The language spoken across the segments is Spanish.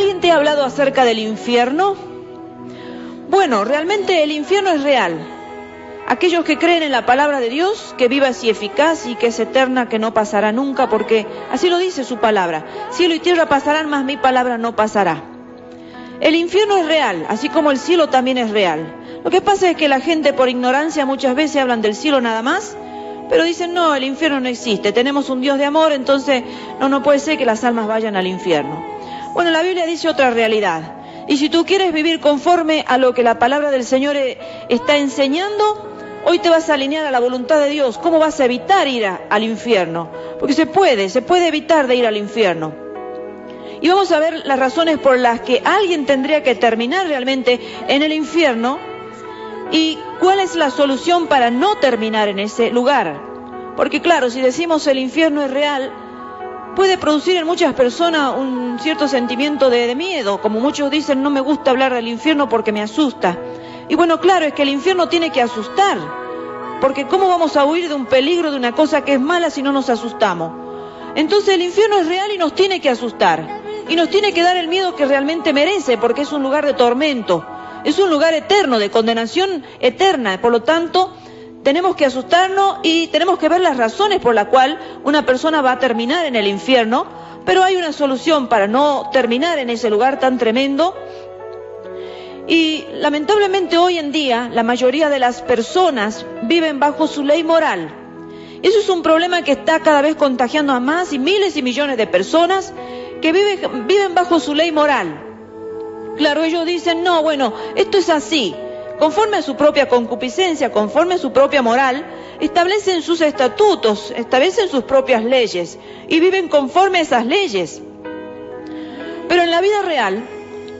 ¿Alguien te ha hablado acerca del infierno? Bueno, realmente el infierno es real. Aquellos que creen en la palabra de Dios, que viva y eficaz y que es eterna, que no pasará nunca, porque así lo dice su palabra. Cielo y tierra pasarán, mas mi palabra no pasará. El infierno es real, así como el cielo también es real. Lo que pasa es que la gente por ignorancia muchas veces hablan del cielo nada más, pero dicen, no, el infierno no existe, tenemos un Dios de amor, entonces no puede ser que las almas vayan al infierno. Bueno, la Biblia dice otra realidad. Y si tú quieres vivir conforme a lo que la palabra del Señor está enseñando, hoy te vas a alinear a la voluntad de Dios. ¿Cómo vas a evitar ir al infierno? Porque se puede evitar de ir al infierno. Y vamos a ver las razones por las que alguien tendría que terminar realmente en el infierno y cuál es la solución para no terminar en ese lugar. Porque claro, si decimos el infierno es real, puede producir en muchas personas un cierto sentimiento de miedo. Como muchos dicen, no me gusta hablar del infierno porque me asusta. Y bueno, claro, es que el infierno tiene que asustar. Porque ¿cómo vamos a huir de un peligro, de una cosa que es mala si no nos asustamos? Entonces el infierno es real y nos tiene que asustar. Y nos tiene que dar el miedo que realmente merece, porque es un lugar de tormento. Es un lugar eterno, de condenación eterna. Por lo tanto, tenemos que asustarnos y tenemos que ver las razones por las cuales una persona va a terminar en el infierno. Pero hay una solución para no terminar en ese lugar tan tremendo. Y lamentablemente hoy en día la mayoría de las personas viven bajo su ley moral. Eso es un problema que está cada vez contagiando a más y miles y millones de personas que viven bajo su ley moral. Claro, ellos dicen, no, bueno, esto es así. Conforme a su propia concupiscencia, conforme a su propia moral, establecen sus estatutos, establecen sus propias leyes y viven conforme a esas leyes. Pero en la vida real,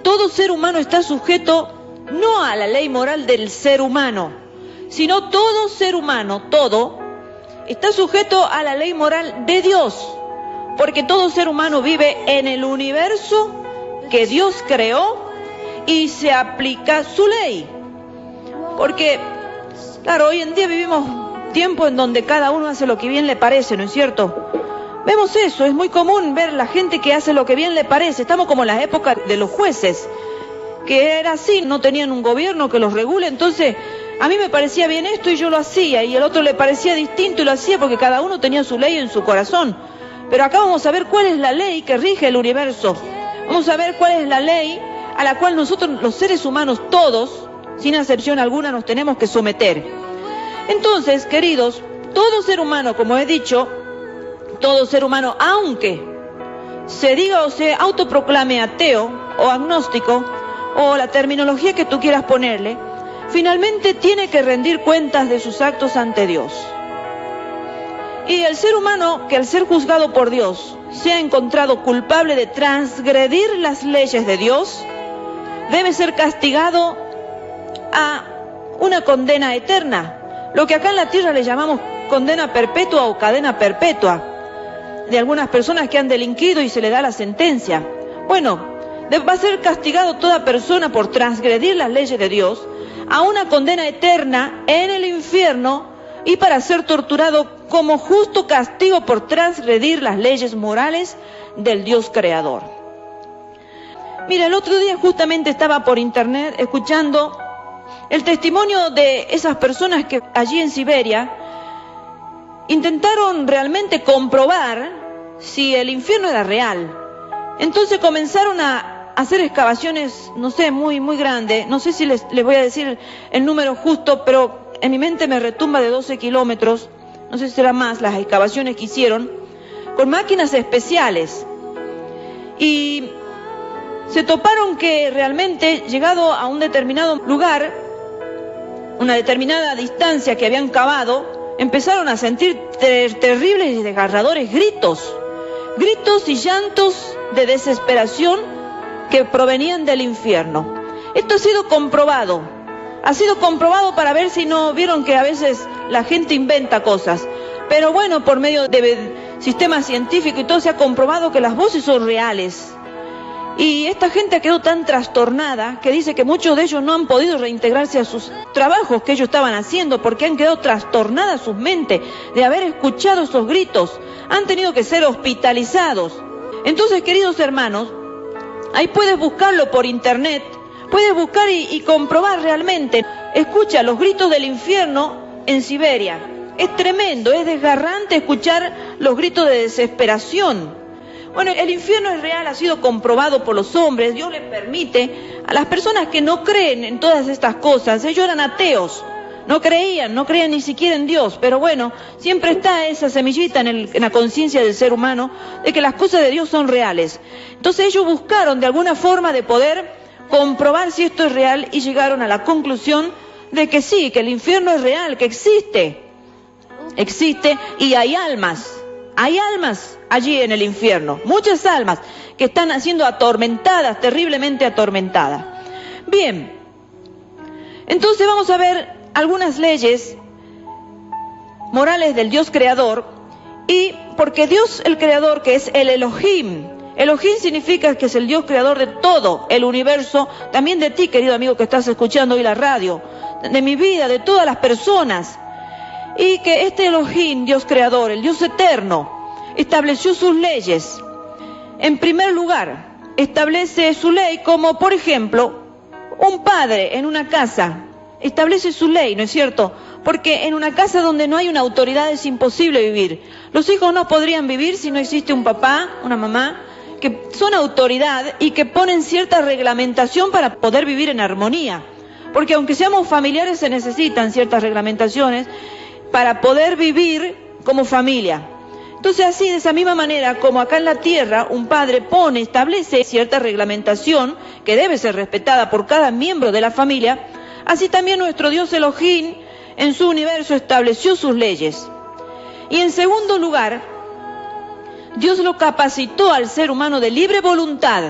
todo ser humano está sujeto no a la ley moral del ser humano, sino todo ser humano, todo, está sujeto a la ley moral de Dios, porque todo ser humano vive en el universo que Dios creó y se aplica su ley. Porque, claro, hoy en día vivimos tiempo en donde cada uno hace lo que bien le parece, ¿no es cierto? Vemos eso, es muy común ver la gente que hace lo que bien le parece. Estamos como en la época de los jueces, que era así, no tenían un gobierno que los regule, entonces a mí me parecía bien esto y yo lo hacía, y el otro le parecía distinto y lo hacía porque cada uno tenía su ley en su corazón. Pero acá vamos a ver cuál es la ley que rige el universo. Vamos a ver cuál es la ley a la cual nosotros, los seres humanos, todos, sin excepción alguna, nos tenemos que someter. Entonces, queridos, todo ser humano, como he dicho, todo ser humano, aunque se diga o se autoproclame ateo o agnóstico, o la terminología que tú quieras ponerle, finalmente tiene que rendir cuentas de sus actos ante Dios. Y el ser humano, que al ser juzgado por Dios, se ha encontrado culpable de transgredir las leyes de Dios, debe ser castigado a una condena eterna, lo que acá en la tierra le llamamos condena perpetua o cadena perpetua, de algunas personas que han delinquido y se le da la sentencia. Bueno, va a ser castigado toda persona por transgredir las leyes de Dios a una condena eterna en el infierno y para ser torturado como justo castigo por transgredir las leyes morales del Dios creador. Mira, el otro día justamente estaba por internet escuchando el testimonio de esas personas que allí en Siberia intentaron realmente comprobar si el infierno era real. Entonces comenzaron a hacer excavaciones, no sé, muy grandes. No sé si les voy a decir el número justo, pero en mi mente me retumba de 12 kilómetros. No sé si será más las excavaciones que hicieron, con máquinas especiales. Y se toparon que realmente, llegado a un determinado lugar, una determinada distancia que habían cavado, empezaron a sentir terribles y desgarradores gritos y llantos de desesperación que provenían del infierno. Esto ha sido comprobado para ver si no vieron que a veces la gente inventa cosas. Pero bueno, por medio de sistemas científicos y todo se ha comprobado que las voces son reales. Y esta gente quedó tan trastornada que dice que muchos de ellos no han podido reintegrarse a sus trabajos que ellos estaban haciendo porque han quedado trastornadas sus mentes de haber escuchado esos gritos. Han tenido que ser hospitalizados. Entonces, queridos hermanos, Ahí puedes buscarlo por internet, puedes buscar y comprobar realmente. Escucha los gritos del infierno en Siberia. Es tremendo, es desgarrante escuchar los gritos de desesperación. Bueno, el infierno es real, ha sido comprobado por los hombres. Dios le permite a las personas que no creen en todas estas cosas. Ellos eran ateos, no creían ni siquiera en Dios. Pero bueno, siempre está esa semillita en la conciencia del ser humano de que las cosas de Dios son reales. Entonces ellos buscaron de alguna forma de poder comprobar si esto es real y llegaron a la conclusión de que sí, que el infierno es real, que existe y hay almas allí en el infierno, muchas almas que están siendo atormentadas, terriblemente atormentadas. Bien, entonces vamos a ver algunas leyes morales del Dios creador, y porque Dios el creador, que es el Elohim significa que es el Dios creador de todo el universo, también de ti, querido amigo que estás escuchando hoy la radio, de mi vida, de todas las personas. Y que este Elohim, Dios creador, el Dios eterno, estableció sus leyes. En primer lugar, establece su ley como, por ejemplo, un padre en una casa establece su ley, ¿no es cierto? Porque en una casa donde no hay una autoridad es imposible vivir. Los hijos no podrían vivir si no existe un papá, una mamá, que son autoridad y que ponen cierta reglamentación para poder vivir en armonía. Porque aunque seamos familiares se necesitan ciertas reglamentaciones para poder vivir como familia. Entonces así, de esa misma manera, como acá en la tierra, un padre establece cierta reglamentación que debe ser respetada por cada miembro de la familia, así también nuestro Dios Elohim en su universo estableció sus leyes. Y en segundo lugar, Dios lo capacitó al ser humano de libre voluntad,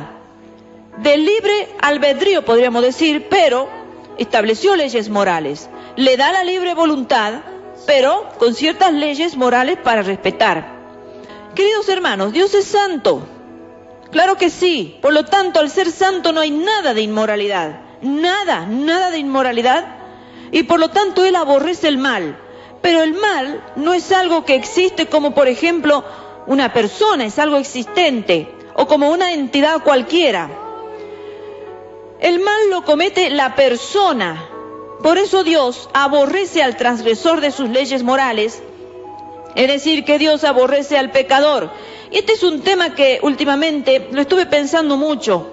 de libre albedrío podríamos decir, pero estableció leyes morales. Le da la libre voluntad, pero con ciertas leyes morales para respetar. Queridos hermanos, Dios es santo, claro que sí. Por lo tanto, al ser santo no hay nada de inmoralidad, nada de inmoralidad, y por lo tanto Él aborrece el mal. Pero el mal no es algo que existe como, por ejemplo, una persona, es algo existente, o como una entidad cualquiera. El mal lo comete la persona. Por eso Dios aborrece al transgresor de sus leyes morales, es decir, que Dios aborrece al pecador. Y este es un tema que últimamente lo estuve pensando mucho.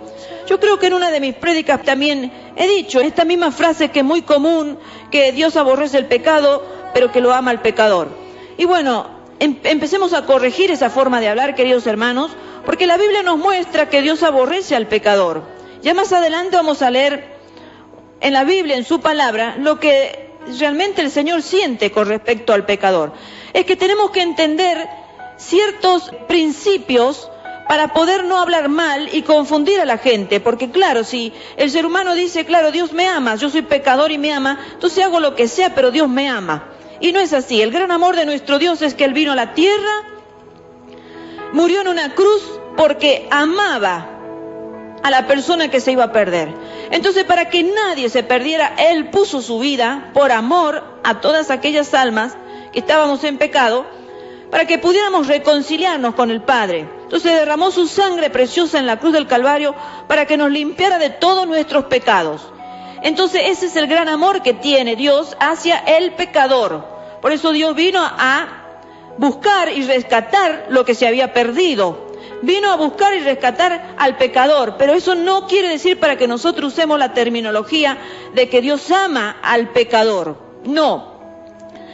Yo creo que en una de mis prédicas también he dicho esta misma frase que es muy común, que Dios aborrece el pecado, pero que lo ama al pecador. Y bueno, empecemos a corregir esa forma de hablar, queridos hermanos, porque la Biblia nos muestra que Dios aborrece al pecador. Ya más adelante vamos a leer en la Biblia, en su palabra, lo que realmente el Señor siente con respecto al pecador. Es que tenemos que entender ciertos principios para poder no hablar mal y confundir a la gente, porque claro, si el ser humano dice, claro, Dios me ama, yo soy pecador y me ama, entonces hago lo que sea, pero Dios me ama. Y no es así. El gran amor de nuestro Dios es que Él vino a la tierra, murió en una cruz porque amaba a la persona que se iba a perder. Entonces, para que nadie se perdiera, Él puso su vida por amor a todas aquellas almas que estábamos en pecado, para que pudiéramos reconciliarnos con el Padre. Entonces derramó su sangre preciosa en la cruz del Calvario para que nos limpiara de todos nuestros pecados. Entonces ese es el gran amor que tiene Dios hacia el pecador. Por eso Dios vino a buscar y rescatar lo que se había perdido. Vino a buscar y rescatar al pecador, pero eso no quiere decir para que nosotros usemos la terminología de que Dios ama al pecador. No.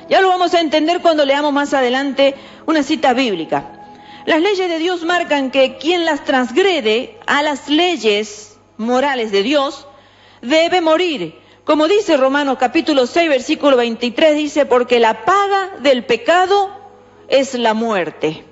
Ya lo vamos a entender cuando leamos más adelante una cita bíblica. Las leyes de Dios marcan que quien las transgrede a las leyes morales de Dios debe morir. Como dice Romanos capítulo 6, versículo 23, dice, porque la paga del pecado es la muerte.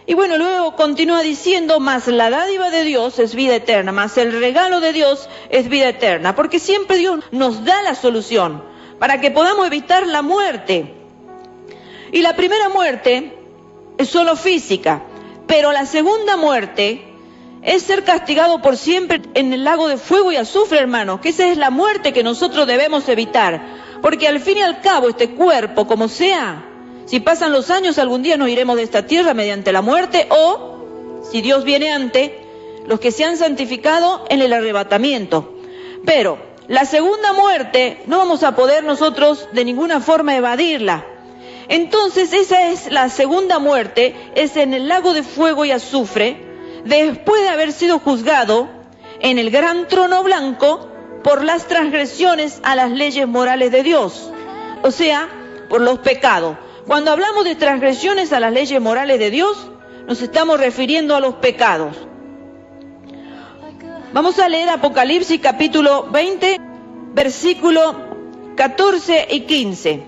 Y bueno, luego continúa diciendo, mas la dádiva de Dios es vida eterna, mas el regalo de Dios es vida eterna, porque siempre Dios nos da la solución para que podamos evitar la muerte. Y la primera muerte es solo física, pero la segunda muerte es ser castigado por siempre en el lago de fuego y azufre, hermanos, que esa es la muerte que nosotros debemos evitar, porque al fin y al cabo este cuerpo, como sea, si pasan los años, algún día nos iremos de esta tierra mediante la muerte, o, si Dios viene antes, los que se han santificado en el arrebatamiento. Pero la segunda muerte no vamos a poder nosotros de ninguna forma evadirla. Entonces esa es la segunda muerte, es en el lago de fuego y azufre, después de haber sido juzgado en el gran trono blanco por las transgresiones a las leyes morales de Dios, o sea, por los pecados. Cuando hablamos de transgresiones a las leyes morales de Dios, nos estamos refiriendo a los pecados. Vamos a leer Apocalipsis capítulo 20, versículo 14 y 15.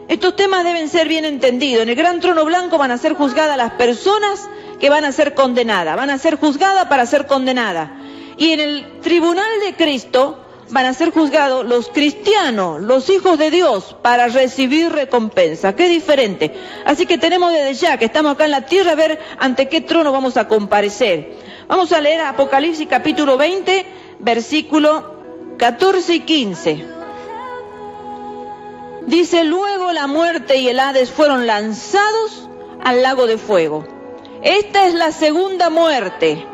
Estos temas deben ser bien entendidos. En el gran trono blanco van a ser juzgadas las personas que van a ser condenadas. Van a ser juzgadas para ser condenadas. Y en el tribunal de Cristo van a ser juzgados los cristianos, los hijos de Dios, para recibir recompensa. Qué diferente. Así que tenemos desde ya que estamos acá en la tierra a ver ante qué trono vamos a comparecer. Vamos a leer Apocalipsis capítulo 20, versículo 14 y 15. Dice: luego la muerte y el Hades fueron lanzados al lago de fuego. Esta es la segunda muerte.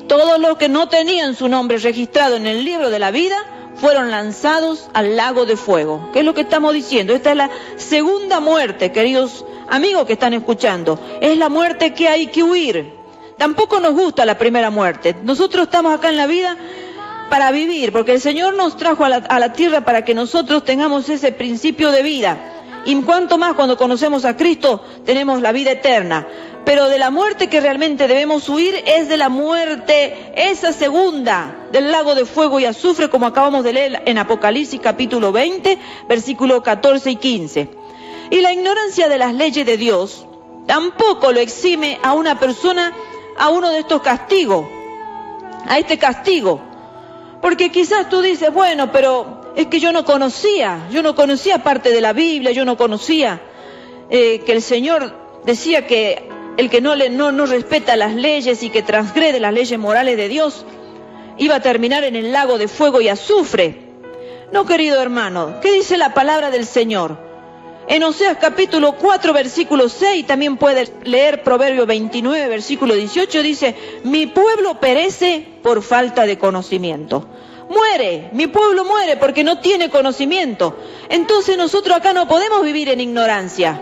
Todos los que no tenían su nombre registrado en el libro de la vida fueron lanzados al lago de fuego. ¿Qué es lo que estamos diciendo? Esta es la segunda muerte, queridos amigos que están escuchando. Es la muerte que hay que huir. Tampoco nos gusta la primera muerte. Nosotros estamos acá en la vida para vivir, porque el Señor nos trajo a la tierra para que nosotros tengamos ese principio de vida. Y cuanto más cuando conocemos a Cristo, tenemos la vida eterna. Pero de la muerte que realmente debemos huir es de la muerte, esa segunda, del lago de fuego y azufre, como acabamos de leer en Apocalipsis capítulo 20, versículos 14 y 15. Y la ignorancia de las leyes de Dios tampoco lo exime a una persona a uno de estos castigos, a este castigo. Porque quizás tú dices, bueno, pero es que yo no conocía parte de la Biblia, yo no conocía que el Señor decía que el que no respeta las leyes y que transgrede las leyes morales de Dios iba a terminar en el lago de fuego y azufre. No, querido hermano, ¿qué dice la palabra del Señor? En Oseas capítulo 4, versículo 6, también puedes leer Proverbio 29, versículo 18, dice: mi pueblo perece por falta de conocimiento. Muere, mi pueblo muere porque no tiene conocimiento. Entonces nosotros acá no podemos vivir en ignorancia.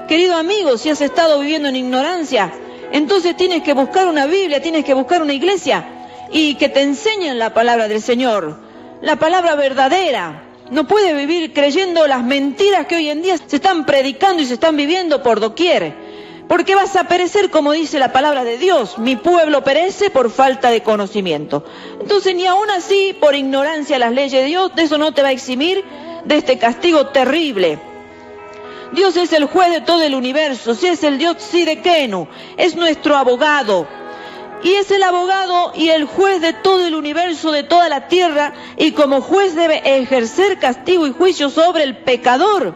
Querido amigo, si has estado viviendo en ignorancia, entonces tienes que buscar una Biblia, tienes que buscar una iglesia y que te enseñen la palabra del Señor, la palabra verdadera. No puedes vivir creyendo las mentiras que hoy en día se están predicando y se están viviendo por doquier, porque vas a perecer, como dice la palabra de Dios: mi pueblo perece por falta de conocimiento. Entonces, ni aún así, por ignorancia de las leyes de Dios, de eso no te va a eximir de este castigo terrible. Dios es el juez de todo el universo, si es el Dios Sidekenu, es nuestro abogado. Y es el abogado y el juez de todo el universo, de toda la tierra, y como juez debe ejercer castigo y juicio sobre el pecador.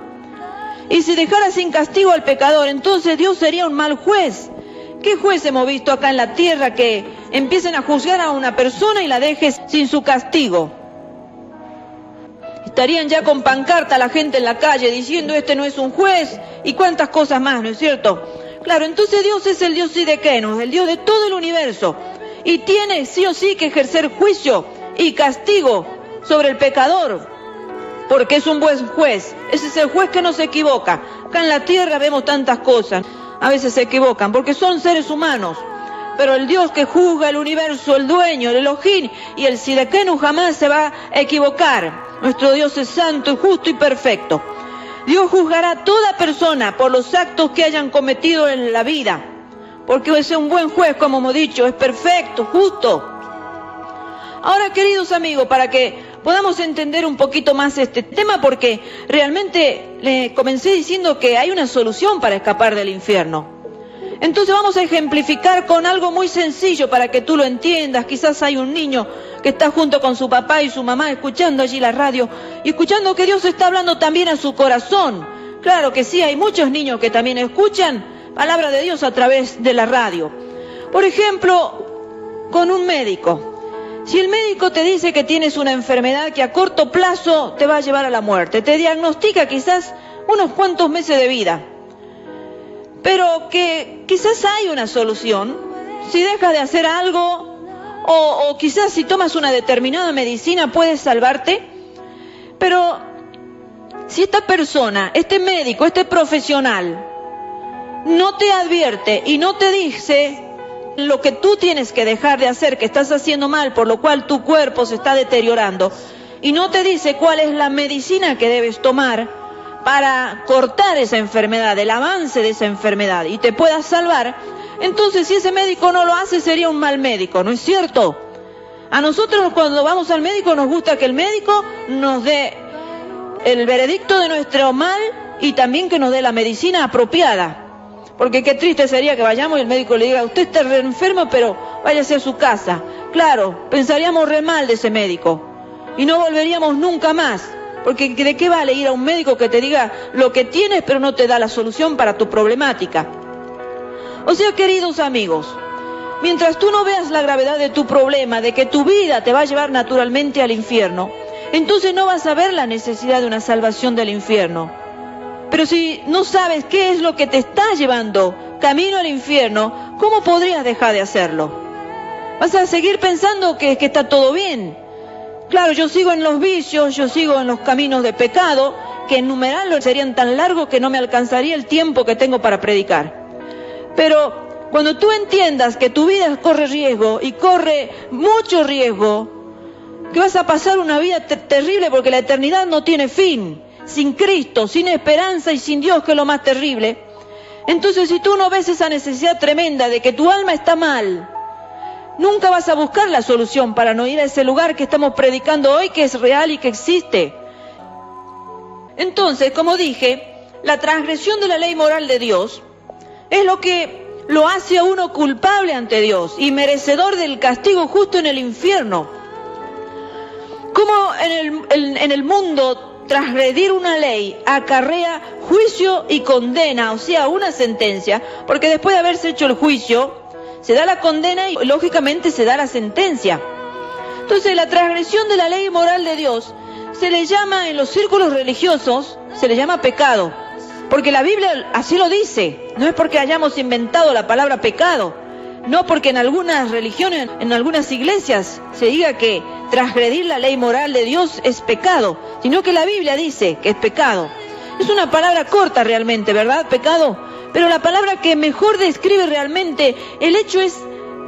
Y si dejara sin castigo al pecador, entonces Dios sería un mal juez. ¿Qué juez hemos visto acá en la tierra que empiecen a juzgar a una persona y la dejes sin su castigo? Estarían ya con pancarta la gente en la calle diciendo: este no es un juez, y cuántas cosas más, ¿no es cierto? Claro, entonces Dios es el Dios Sidekenu, el Dios de todo el universo, y tiene sí o sí que ejercer juicio y castigo sobre el pecador, porque es un buen juez. Ese es el juez que no se equivoca. Acá en la tierra vemos tantas cosas, a veces se equivocan, porque son seres humanos. Pero el Dios que juzga el universo, el dueño, el Elohim y el Sidekenu, jamás se va a equivocar. Nuestro Dios es santo, justo y perfecto. Dios juzgará a toda persona por los actos que hayan cometido en la vida, porque es un buen juez, como hemos dicho, es perfecto, justo. Ahora, queridos amigos, para que podamos entender un poquito más este tema, porque realmente le comencé diciendo que hay una solución para escapar del infierno. Entonces vamos a ejemplificar con algo muy sencillo para que tú lo entiendas. Quizás hay un niño que está junto con su papá y su mamá escuchando allí la radio y escuchando que Dios está hablando también a su corazón. Claro que sí, hay muchos niños que también escuchan palabra de Dios a través de la radio. Por ejemplo, con un médico. Si el médico te dice que tienes una enfermedad que a corto plazo te va a llevar a la muerte, te diagnostica quizás unos cuantos meses de vida, pero que quizás hay una solución. Si dejas de hacer algo, o quizás si tomas una determinada medicina puedes salvarte. Pero si esta persona, este médico, este profesional, no te advierte y no te dice lo que tú tienes que dejar de hacer, que estás haciendo mal, por lo cual tu cuerpo se está deteriorando, y no te dice cuál es la medicina que debes tomar para cortar esa enfermedad, el avance de esa enfermedad, y te puedas salvar, entonces si ese médico no lo hace sería un mal médico, ¿no es cierto? A nosotros cuando vamos al médico nos gusta que el médico nos dé el veredicto de nuestro mal y también que nos dé la medicina apropiada. Porque qué triste sería que vayamos y el médico le diga, usted está re enfermo, pero váyase a su casa. Claro, pensaríamos re mal de ese médico y no volveríamos nunca más. Porque ¿de qué vale ir a un médico que te diga lo que tienes, pero no te da la solución para tu problemática? O sea, queridos amigos, mientras tú no veas la gravedad de tu problema, de que tu vida te va a llevar naturalmente al infierno, entonces no vas a ver la necesidad de una salvación del infierno. Pero si no sabes qué es lo que te está llevando camino al infierno, ¿cómo podrías dejar de hacerlo? Vas a seguir pensando que está todo bien. Claro, yo sigo en los vicios, yo sigo en los caminos de pecado, que enumerarlos serían tan largos que no me alcanzaría el tiempo que tengo para predicar. Pero cuando tú entiendas que tu vida corre riesgo, y corre mucho riesgo, que vas a pasar una vida terrible porque la eternidad no tiene fin, sin Cristo, sin esperanza y sin Dios, que es lo más terrible. Entonces, si tú no ves esa necesidad tremenda de que tu alma está mal, nunca vas a buscar la solución para no ir a ese lugar que estamos predicando hoy, que es real y que existe. Entonces, como dije, la transgresión de la ley moral de Dios es lo que lo hace a uno culpable ante Dios y merecedor del castigo justo en el infierno. Como en el mundo transgredir una ley acarrea juicio y condena, o sea, una sentencia, porque después de haberse hecho el juicio, se da la condena y lógicamente se da la sentencia. Entonces, la transgresión de la ley moral de Dios se le llama, en los círculos religiosos, se le llama pecado, porque la Biblia así lo dice, no es porque hayamos inventado la palabra pecado, no porque en algunas religiones, en algunas iglesias, se diga que transgredir la ley moral de Dios es pecado, sino que la Biblia dice que es pecado. Es una palabra corta realmente, ¿verdad? Pecado. Pero la palabra que mejor describe realmente el hecho es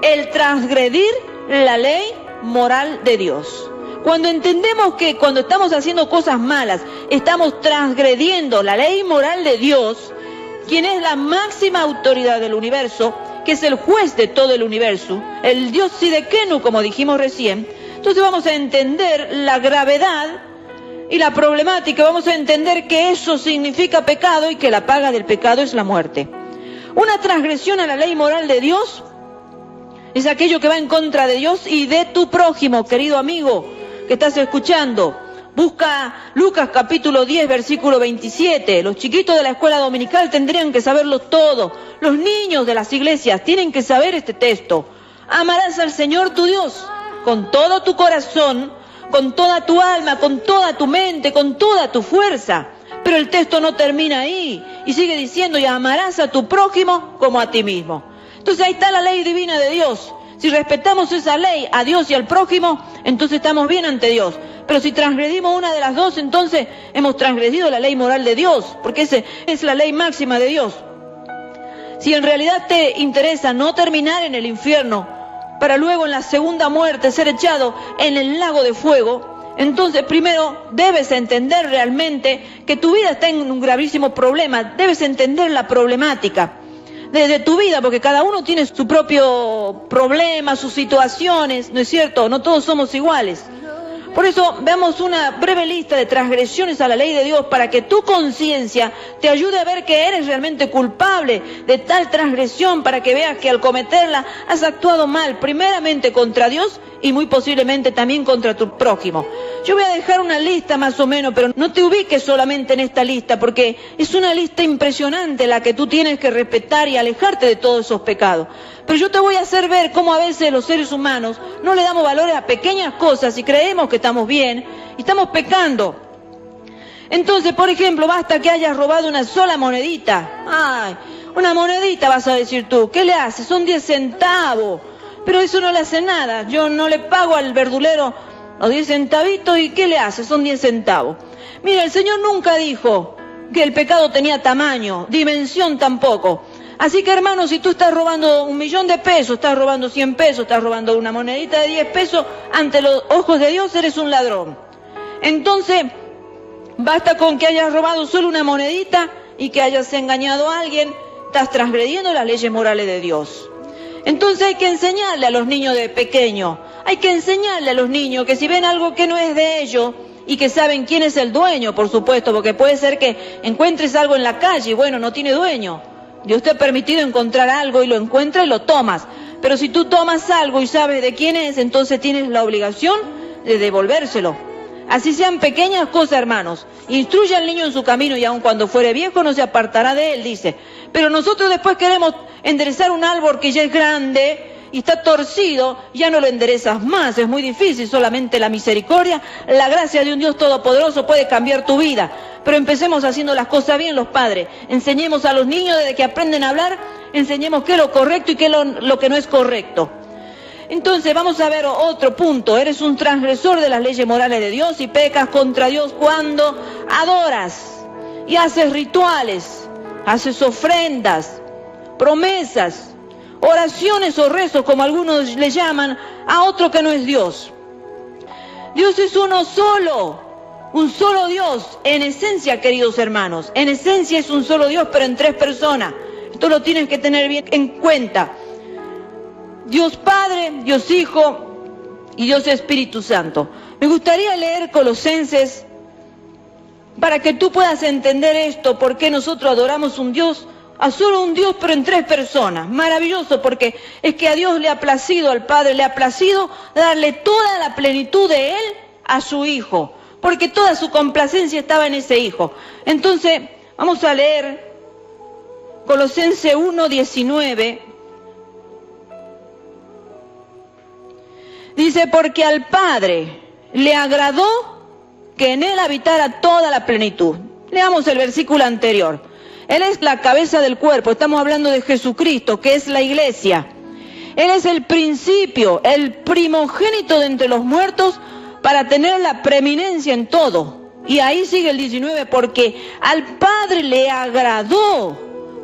el transgredir la ley moral de Dios. Cuando entendemos que cuando estamos haciendo cosas malas, estamos transgrediendo la ley moral de Dios, quien es la máxima autoridad del universo, que es el juez de todo el universo, el Dios Sidekenu, como dijimos recién, entonces vamos a entender la gravedad y la problemática, vamos a entender que eso significa pecado y que la paga del pecado es la muerte. Una transgresión a la ley moral de Dios es aquello que va en contra de Dios y de tu prójimo, querido amigo que estás escuchando. Busca Lucas capítulo 10, versículo 27. Los chiquitos de la escuela dominical tendrían que saberlo todo. Los niños de las iglesias tienen que saber este texto. Amarás al Señor tu Dios con todo tu corazón, con toda tu alma, con toda tu mente, con toda tu fuerza. Pero el texto no termina ahí y sigue diciendo, y amarás a tu prójimo como a ti mismo. Entonces ahí está la ley divina de Dios. Si respetamos esa ley a Dios y al prójimo, entonces estamos bien ante Dios. Pero si transgredimos una de las dos, entonces hemos transgredido la ley moral de Dios, porque esa es la ley máxima de Dios. Si en realidad te interesa no terminar en el infierno, para luego en la segunda muerte ser echado en el lago de fuego, entonces primero debes entender realmente que tu vida está en un gravísimo problema, debes entender la problemática de tu vida, porque cada uno tiene su propio problema, sus situaciones, ¿no es cierto? No todos somos iguales. Por eso veamos una breve lista de transgresiones a la ley de Dios para que tu conciencia te ayude a ver que eres realmente culpable de tal transgresión, para que veas que al cometerla has actuado mal, primeramente contra Dios y muy posiblemente también contra tu prójimo. Yo voy a dejar una lista más o menos, pero no te ubiques solamente en esta lista, porque es una lista impresionante la que tú tienes que respetar y alejarte de todos esos pecados. Pero yo te voy a hacer ver cómo a veces los seres humanos no le damos valor a pequeñas cosas y creemos que estamos bien y estamos pecando. Entonces, por ejemplo, basta que hayas robado una sola monedita. Ay, una monedita vas a decir tú, ¿qué le haces? Son 10 centavos. pero eso no le hace nada. Yo no le pago al verdulero los 10 centavitos y ¿qué le hace? Son 10 centavos. Mira, el Señor nunca dijo que el pecado tenía tamaño, dimensión tampoco. Así que, hermano, si tú estás robando 1.000.000 de pesos, estás robando 100 pesos, estás robando una monedita de 10 pesos, ante los ojos de Dios eres un ladrón. Entonces, basta con que hayas robado solo una monedita y que hayas engañado a alguien, estás transgrediendo las leyes morales de Dios. Entonces hay que enseñarle a los niños de pequeño, hay que enseñarle a los niños que si ven algo que no es de ellos, y que saben quién es el dueño, por supuesto, porque puede ser que encuentres algo en la calle y bueno, no tiene dueño. Dios te ha permitido encontrar algo y lo encuentras y lo tomas. Pero si tú tomas algo y sabes de quién es, entonces tienes la obligación de devolvérselo. Así sean pequeñas cosas, hermanos. Instruye al niño en su camino y aun cuando fuere viejo no se apartará de él, dice. Pero nosotros después queremos enderezar un árbol que ya es grande y está torcido, ya no lo enderezas más, es muy difícil. Solamente la misericordia, la gracia de un Dios todopoderoso puede cambiar tu vida. Pero empecemos haciendo las cosas bien los padres, enseñemos a los niños desde que aprenden a hablar, enseñemos qué es lo correcto y qué es lo que no es correcto. Entonces vamos a ver otro punto. Eres un transgresor de las leyes morales de Dios y pecas contra Dios cuando adoras y haces rituales, haces ofrendas, promesas, oraciones o rezos, como algunos le llaman, a otro que no es Dios. Dios es uno solo, un solo Dios, en esencia, queridos hermanos. En esencia es un solo Dios, pero en 3 personas. Esto lo tienes que tener bien en cuenta. Dios Padre, Dios Hijo y Dios Espíritu Santo. Me gustaría leer Colosenses para que tú puedas entender esto, por qué nosotros adoramos un Dios, a solo un Dios, pero en 3 personas. Maravilloso, porque es que a Dios le ha placido, al Padre le ha placido darle toda la plenitud de Él a su Hijo, porque toda su complacencia estaba en ese Hijo. Entonces, vamos a leer Colosenses 1:19. Dice, porque al Padre le agradó que en Él habitara toda la plenitud. Leamos el versículo anterior. Él es la cabeza del cuerpo, estamos hablando de Jesucristo, que es la iglesia. Él es el principio, el primogénito de entre los muertos, para tener la preeminencia en todo. Y ahí sigue el 19, porque al Padre le agradó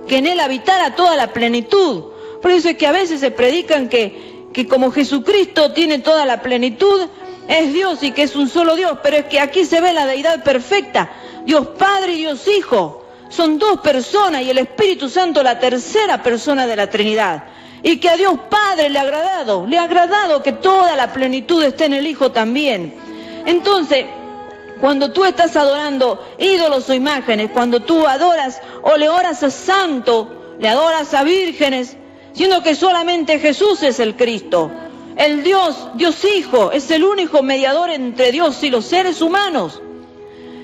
que en Él habitara toda la plenitud. Por eso es que a veces se predican que como Jesucristo tiene toda la plenitud, es Dios y que es un solo Dios, pero es que aquí se ve la deidad perfecta, Dios Padre y Dios Hijo. Son 2 personas y el Espíritu Santo la tercera persona de la Trinidad. Y que a Dios Padre le ha agradado que toda la plenitud esté en el Hijo también. Entonces, cuando tú estás adorando ídolos o imágenes, cuando tú adoras o le oras a santo, le adoras a vírgenes, siendo que solamente Jesús es el Cristo, el Dios Hijo, es el único mediador entre Dios y los seres humanos.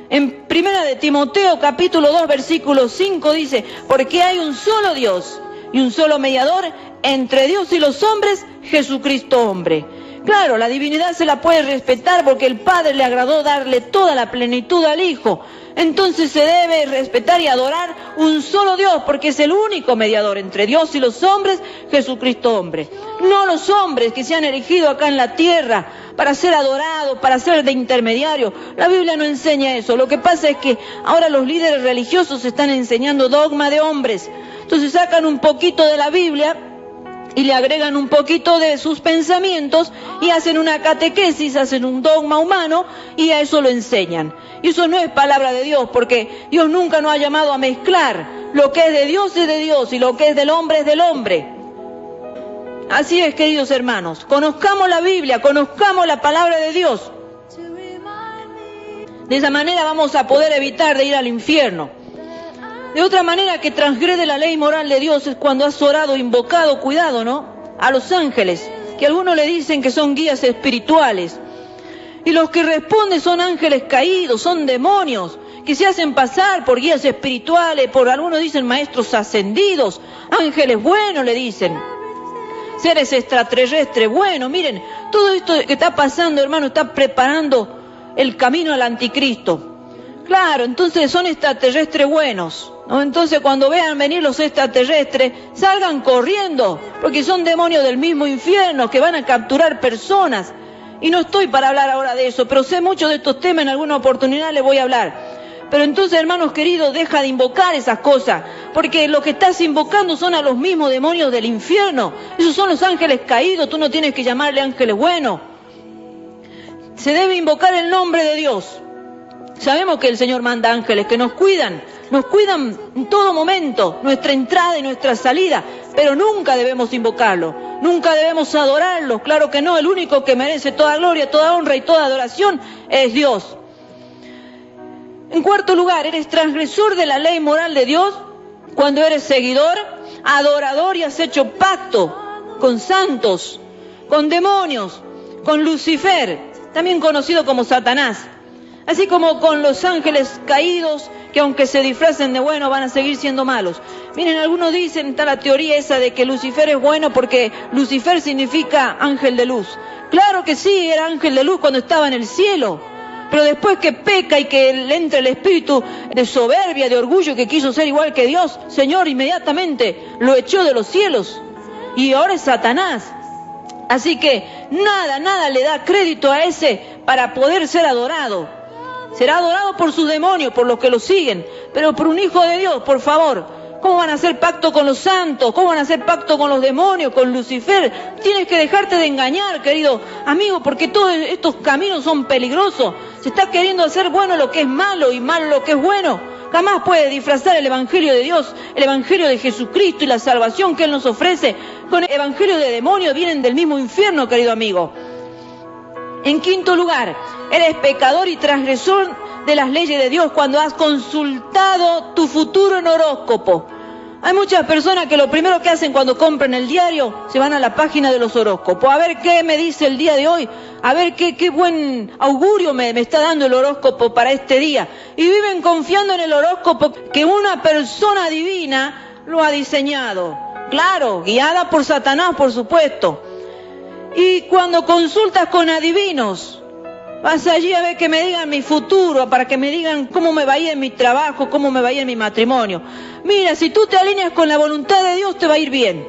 En 1 de Timoteo capítulo 2 versículo 5 dice, porque hay un solo Dios y un solo mediador entre Dios y los hombres, Jesucristo hombre. Claro, la divinidad se la puede respetar porque el Padre le agradó darle toda la plenitud al Hijo. Entonces se debe respetar y adorar un solo Dios, porque es el único mediador entre Dios y los hombres, Jesucristo hombre. No los hombres que se han erigido acá en la tierra para ser adorados, para ser de intermediario. La Biblia no enseña eso. Lo que pasa es que ahora los líderes religiosos están enseñando dogma de hombres. Entonces sacan un poquito de la Biblia y le agregan un poquito de sus pensamientos y hacen una catequesis, hacen un dogma humano y a eso lo enseñan. Y eso no es palabra de Dios, porque Dios nunca nos ha llamado a mezclar. Lo que es de Dios es de Dios y lo que es del hombre es del hombre. Así es, queridos hermanos, conozcamos la Biblia, conozcamos la palabra de Dios. De esa manera vamos a poder evitar de ir al infierno. De otra manera que transgrede la ley moral de Dios es cuando has orado, invocado, cuidado, ¿no?, a los ángeles, que algunos le dicen que son guías espirituales. Y los que responden son ángeles caídos, son demonios, que se hacen pasar por guías espirituales, por algunos dicen maestros ascendidos, ángeles buenos le dicen, seres extraterrestres. Bueno, miren, todo esto que está pasando, hermano, está preparando el camino al anticristo. Claro, entonces son extraterrestres buenos, ¿no? Entonces cuando vean venir los extraterrestres, salgan corriendo, porque son demonios del mismo infierno que van a capturar personas. Y no estoy para hablar ahora de eso, pero sé mucho de estos temas, en alguna oportunidad les voy a hablar. Pero entonces, hermanos queridos, deja de invocar esas cosas, porque lo que estás invocando son a los mismos demonios del infierno. Esos son los ángeles caídos, tú no tienes que llamarle ángeles buenos. Se debe invocar el nombre de Dios. Sabemos que el Señor manda ángeles que nos cuidan en todo momento, nuestra entrada y nuestra salida, pero nunca debemos invocarlo, nunca debemos adorarlo, claro que no. El único que merece toda gloria, toda honra y toda adoración es Dios. En cuarto lugar, eres transgresor de la ley moral de Dios cuando eres seguidor, adorador y has hecho pacto con santos, con demonios, con Lucifer, también conocido como Satanás, así como con los ángeles caídos que aunque se disfracen de bueno van a seguir siendo malos. Miren, algunos dicen, está la teoría esa de que Lucifer es bueno porque Lucifer significa ángel de luz. Claro que sí, era ángel de luz cuando estaba en el cielo, pero después que peca y que le entra el espíritu de soberbia, de orgullo, que quiso ser igual que Dios, Señor inmediatamente lo echó de los cielos y ahora es Satanás. Así que nada le da crédito a ese para poder ser adorado. Será adorado por sus demonios, por los que lo siguen, pero por un hijo de Dios, por favor. ¿Cómo van a hacer pacto con los santos? ¿Cómo van a hacer pacto con los demonios, con Lucifer? Tienes que dejarte de engañar, querido amigo, porque todos estos caminos son peligrosos. Se está queriendo hacer bueno lo que es malo y malo lo que es bueno. Jamás puede disfrazar el Evangelio de Dios, el Evangelio de Jesucristo y la salvación que Él nos ofrece con el Evangelio de demonios. Vienen del mismo infierno, querido amigo. En quinto lugar, eres pecador y transgresor de las leyes de Dios cuando has consultado tu futuro en horóscopo. Hay muchas personas que lo primero que hacen cuando compran el diario, se van a la página de los horóscopos, a ver qué me dice el día de hoy, a ver qué buen augurio me está dando el horóscopo para este día. Y viven confiando en el horóscopo que una persona divina lo ha diseñado. Claro, guiada por Satanás, por supuesto. Y cuando consultas con adivinos, vas allí a ver que me digan mi futuro, para que me digan cómo me va a ir en mi trabajo, cómo me va a ir en mi matrimonio. Mira, si tú te alineas con la voluntad de Dios, te va a ir bien.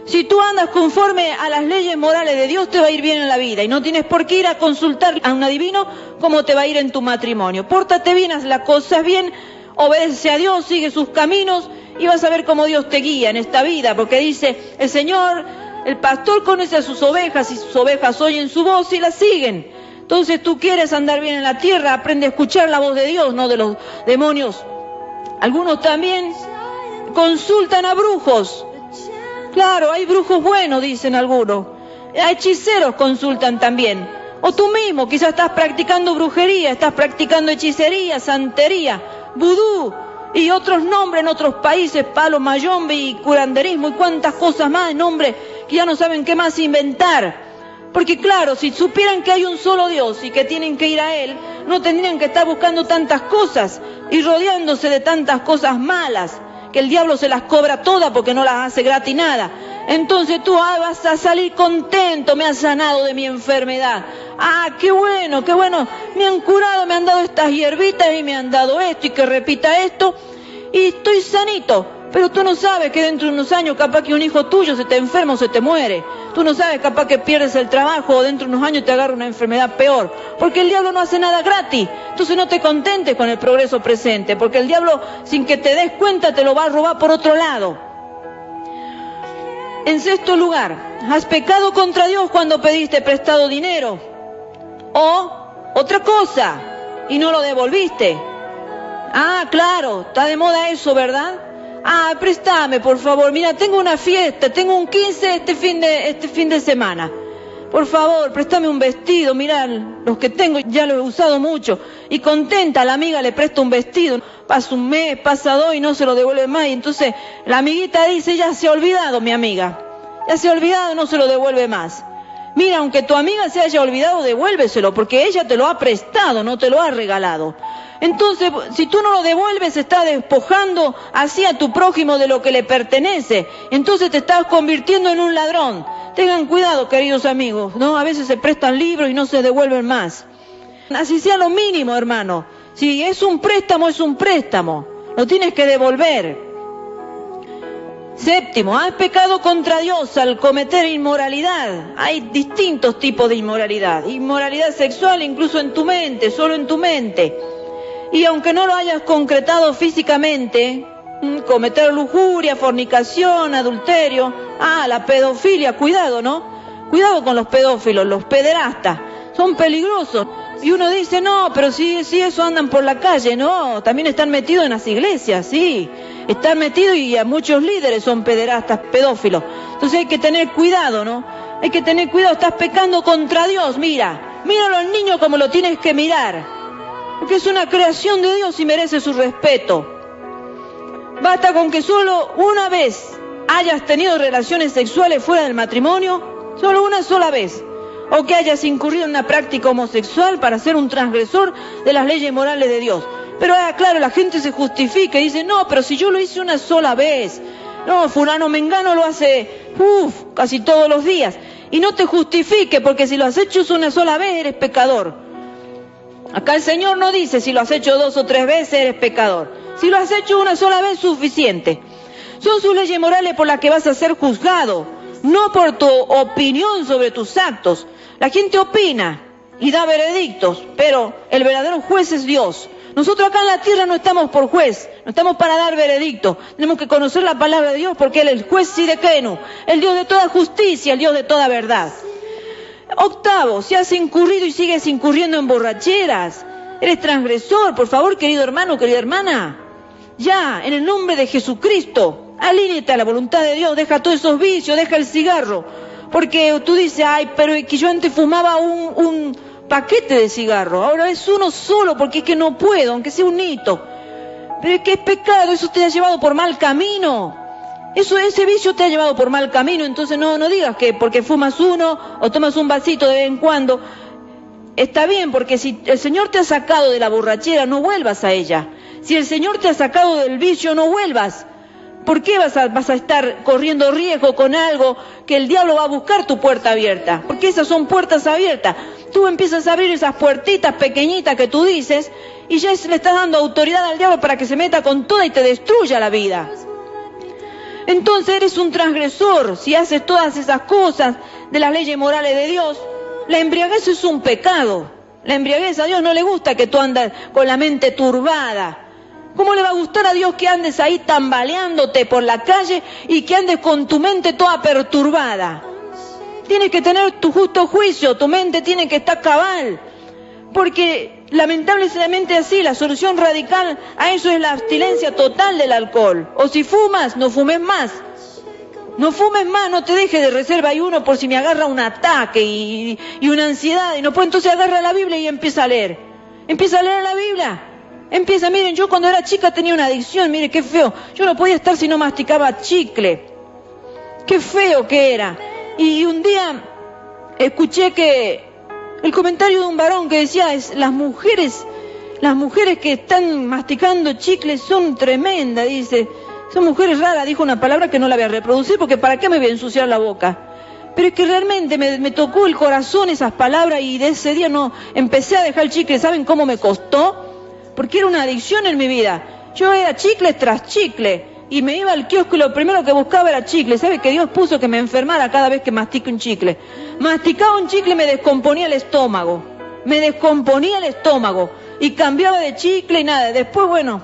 Si tú andas conforme a las leyes morales de Dios, te va a ir bien en la vida. Y no tienes por qué ir a consultar a un adivino cómo te va a ir en tu matrimonio. Pórtate bien, haz las cosas bien, obedece a Dios, sigue sus caminos y vas a ver cómo Dios te guía en esta vida. Porque dice, el Señor, el pastor conoce a sus ovejas y sus ovejas oyen su voz y la siguen. Entonces tú quieres andar bien en la tierra, aprende a escuchar la voz de Dios, no de los demonios. Algunos también consultan a brujos. Claro, hay brujos buenos, dicen algunos. A hechiceros consultan también. O tú mismo, quizás estás practicando brujería, estás practicando hechicería, santería, vudú y otros nombres en otros países, palo mayombe y curanderismo y cuantas cosas más, nombres que ya no saben qué más inventar. Porque claro, si supieran que hay un solo Dios y que tienen que ir a Él, no tendrían que estar buscando tantas cosas y rodeándose de tantas cosas malas, que el diablo se las cobra todas porque no las hace gratis nada. Entonces tú vas a salir contento, me has sanado de mi enfermedad. Qué bueno, me han curado, me han dado estas hierbitas y me han dado esto y que repita esto y estoy sanito. Pero tú no sabes que dentro de unos años capaz que un hijo tuyo se te enferma o se te muere. Tú no sabes capaz que pierdes el trabajo o dentro de unos años te agarra una enfermedad peor. Porque el diablo no hace nada gratis. Entonces no te contentes con el progreso presente. Porque el diablo, sin que te des cuenta, te lo va a robar por otro lado. En sexto lugar, has pecado contra Dios cuando pediste prestado dinero. O otra cosa, y no lo devolviste. Claro, está de moda eso, ¿verdad? Préstame, por favor. Mira, tengo una fiesta, tengo un 15 este fin de semana. Por favor, préstame un vestido. Mira, los que tengo ya los he usado mucho. Y contenta, la amiga le presta un vestido. Pasa un mes, pasa dos y no se lo devuelve más. Y entonces la amiguita dice, ya se ha olvidado mi amiga. Ya se ha olvidado, no se lo devuelve más. Mira, aunque tu amiga se haya olvidado, devuélveselo, porque ella te lo ha prestado, no te lo ha regalado. Entonces, si tú no lo devuelves, estás despojando así a tu prójimo de lo que le pertenece. Entonces te estás convirtiendo en un ladrón. Tengan cuidado, queridos amigos, ¿no? A veces se prestan libros y no se devuelven más. Así sea lo mínimo, hermano. Si es un préstamo, es un préstamo. lo tienes que devolver. Séptimo, has pecado contra Dios al cometer inmoralidad. Hay distintos tipos de inmoralidad. Inmoralidad sexual incluso en tu mente, solo en tu mente. Y aunque no lo hayas concretado físicamente, cometer lujuria, fornicación, adulterio, la pedofilia, cuidado, ¿no? Cuidado con los pedófilos, los pederastas, son peligrosos. Y uno dice, no, pero si eso andan por la calle, no, también están metidos en las iglesias, sí, están metidos y a muchos líderes son pederastas, pedófilos. Entonces hay que tener cuidado, ¿no? Hay que tener cuidado, estás pecando contra Dios, míralo al niño como lo tienes que mirar, porque es una creación de Dios y merece su respeto. Basta con que solo una vez hayas tenido relaciones sexuales fuera del matrimonio, solo una sola vez, o que hayas incurrido en una práctica homosexual para ser un transgresor de las leyes morales de Dios. Pero claro, la gente se justifica y dice, no, pero si yo lo hice una sola vez, no, fulano mengano lo hace, casi todos los días. Y no te justifique, porque si lo has hecho una sola vez, eres pecador. Acá el Señor no dice, si lo has hecho 2 o 3 veces, eres pecador. Si lo has hecho una sola vez, suficiente. Son sus leyes morales por las que vas a ser juzgado, no por tu opinión sobre tus actos. La gente opina y da veredictos, pero el verdadero juez es Dios. Nosotros acá en la tierra no estamos por juez, no estamos para dar veredictos. Tenemos que conocer la palabra de Dios porque Él es el juez sidekenu, el Dios de toda justicia, el Dios de toda verdad. Octavo, si has incurrido y sigues incurriendo en borracheras, eres transgresor, por favor, querido hermano, querida hermana. Ya, en el nombre de Jesucristo, alíñate a la voluntad de Dios, deja todos esos vicios, deja el cigarro. Porque tú dices, pero es que yo antes fumaba un paquete de cigarro, ahora es uno solo porque es que no puedo, aunque sea un hito. Pero es que es pecado, eso te ha llevado por mal camino. Ese vicio te ha llevado por mal camino, entonces no digas que porque fumas uno o tomas un vasito de vez en cuando. Está bien, porque si el Señor te ha sacado de la borrachera, no vuelvas a ella. Si el Señor te ha sacado del vicio, no vuelvas. ¿Por qué vas a estar corriendo riesgo con algo que el diablo va a buscar tu puerta abierta? Porque esas son puertas abiertas. Tú empiezas a abrir esas puertitas pequeñitas que tú dices y ya le estás dando autoridad al diablo para que se meta con toda y te destruya la vida. Entonces eres un transgresor si haces todas esas cosas de las leyes morales de Dios. La embriaguez es un pecado. La embriaguez a Dios no le gusta que tú andes con la mente turbada. ¿Cómo le va a gustar a Dios que andes ahí tambaleándote por la calle y que andes con tu mente toda perturbada? Tienes que tener tu justo juicio, tu mente tiene que estar cabal. Porque lamentablemente así, la solución radical a eso es la abstinencia total del alcohol. O si fumas, no fumes más. No fumes más, no te dejes de reserva y uno por si me agarra un ataque y una ansiedad. Y no puedo, entonces agarra la Biblia y empieza a leer. Empieza a leer la Biblia. Miren, yo cuando era chica tenía una adicción, mire qué feo. Yo no podía estar si no masticaba chicle. Qué feo que era. Y un día escuché que el comentario de un varón que decía, las mujeres que están masticando chicles son tremendas, dice. Son mujeres raras, dijo una palabra que no la voy a reproducir porque ¿para qué me voy a ensuciar la boca? Pero es que realmente me tocó el corazón esas palabras y de ese día no empecé a dejar el chicle. ¿Saben cómo me costó? Porque era una adicción en mi vida. Yo era chicle tras chicle y me iba al kiosco y lo primero que buscaba era chicle. ¿Sabe que Dios puso que me enfermara cada vez que mastique un chicle? Masticaba un chicle y me descomponía el estómago. Y cambiaba de chicle y nada. Después, bueno,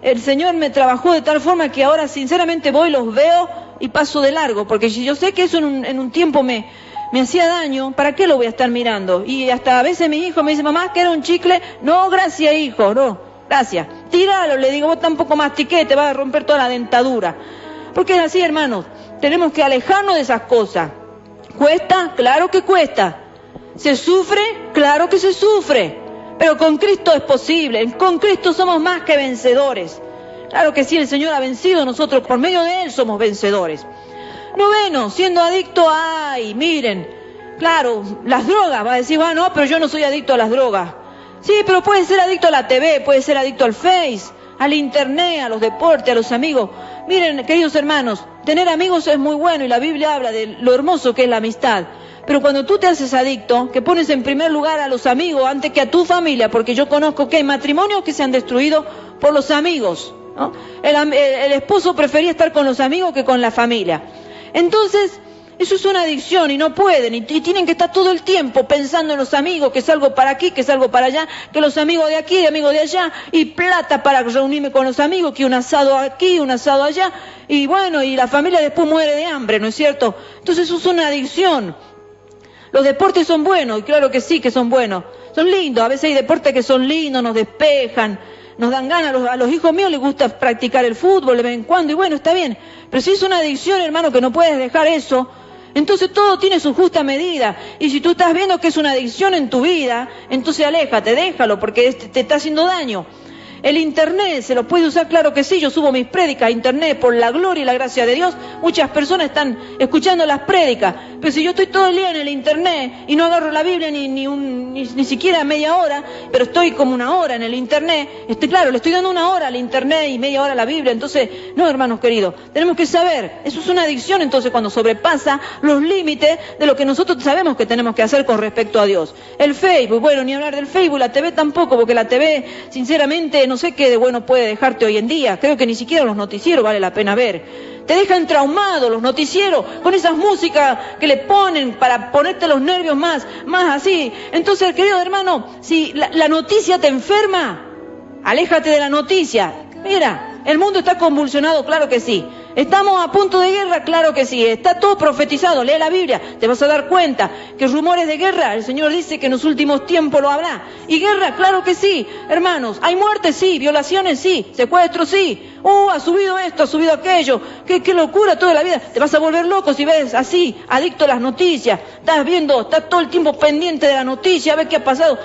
el Señor me trabajó de tal forma que ahora sinceramente voy, los veo y paso de largo. Porque si yo sé que eso en un tiempo me hacía daño, ¿para qué lo voy a estar mirando? Y hasta a veces mis hijos me dicen, mamá, ¿que era un chicle? No, gracias, hijo, no, gracias. Tíralo, le digo, vos tampoco mastiqué, te vas a romper toda la dentadura. Porque es así, hermanos, tenemos que alejarnos de esas cosas. ¿Cuesta? Claro que cuesta. ¿Se sufre? Claro que se sufre. Pero con Cristo es posible, con Cristo somos más que vencedores. Claro que sí, el Señor ha vencido, nosotros por medio de Él somos vencedores. Noveno, siendo adicto a, miren, claro, las drogas, va a decir, no, pero yo no soy adicto a las drogas. Sí, pero puede ser adicto a la TV, puede ser adicto al Face, al Internet, a los deportes, a los amigos. Miren, queridos hermanos, tener amigos es muy bueno y la Biblia habla de lo hermoso que es la amistad. Pero cuando tú te haces adicto, que pones en primer lugar a los amigos antes que a tu familia, porque yo conozco que hay matrimonios que se han destruido por los amigos. ¿no? El esposo prefería estar con los amigos que con la familia. Entonces, eso es una adicción y no pueden, y tienen que estar todo el tiempo pensando en los amigos, que salgo para aquí, que salgo para allá, que los amigos de aquí, de amigos de allá, y plata para reunirme con los amigos, que un asado aquí, un asado allá, y bueno, y la familia después muere de hambre, ¿no es cierto? Entonces eso es una adicción. Los deportes son buenos, y claro que sí que son buenos, son lindos, a veces hay deportes que son lindos, nos despejan, nos dan ganas, a los hijos míos les gusta practicar el fútbol de vez en cuando, y bueno, está bien, pero si es una adicción, hermano, que no puedes dejar eso, entonces todo tiene su justa medida, y si tú estás viendo que es una adicción en tu vida, entonces aléjate, déjalo, porque te está haciendo daño. El internet, ¿se lo puede usar? Claro que sí, yo subo mis prédicas a internet por la gloria y la gracia de Dios. Muchas personas están escuchando las prédicas, pero si yo estoy todo el día en el internet y no agarro la Biblia ni siquiera media hora, pero estoy como una hora en el internet, claro, le estoy dando una hora al internet y media hora a la Biblia, entonces, no, hermanos queridos, tenemos que saber, eso es una adicción entonces cuando sobrepasa los límites de lo que nosotros sabemos que tenemos que hacer con respecto a Dios. El Facebook, bueno, ni hablar del Facebook, la TV tampoco, porque la TV, sinceramente, no sé qué de bueno puede dejarte hoy en día. Creo que ni siquiera los noticieros vale la pena ver. Te dejan traumado los noticieros con esas músicas que le ponen para ponerte los nervios más así. Entonces, querido hermano, si la noticia te enferma, aléjate de la noticia. Mira, el mundo está convulsionado, claro que sí. ¿Estamos a punto de guerra? Claro que sí. Está todo profetizado. Lee la Biblia, te vas a dar cuenta que rumores de guerra, el Señor dice que en los últimos tiempos lo habrá. ¿Y guerra? Claro que sí. Hermanos, ¿hay muertes? Sí. ¿Violaciones? Sí. ¿Secuestros? Sí. Ha subido esto, ha subido aquello. Qué locura toda la vida. Te vas a volver loco si ves así, adicto a las noticias. Estás todo el tiempo pendiente de la noticia, a ver qué ha pasado.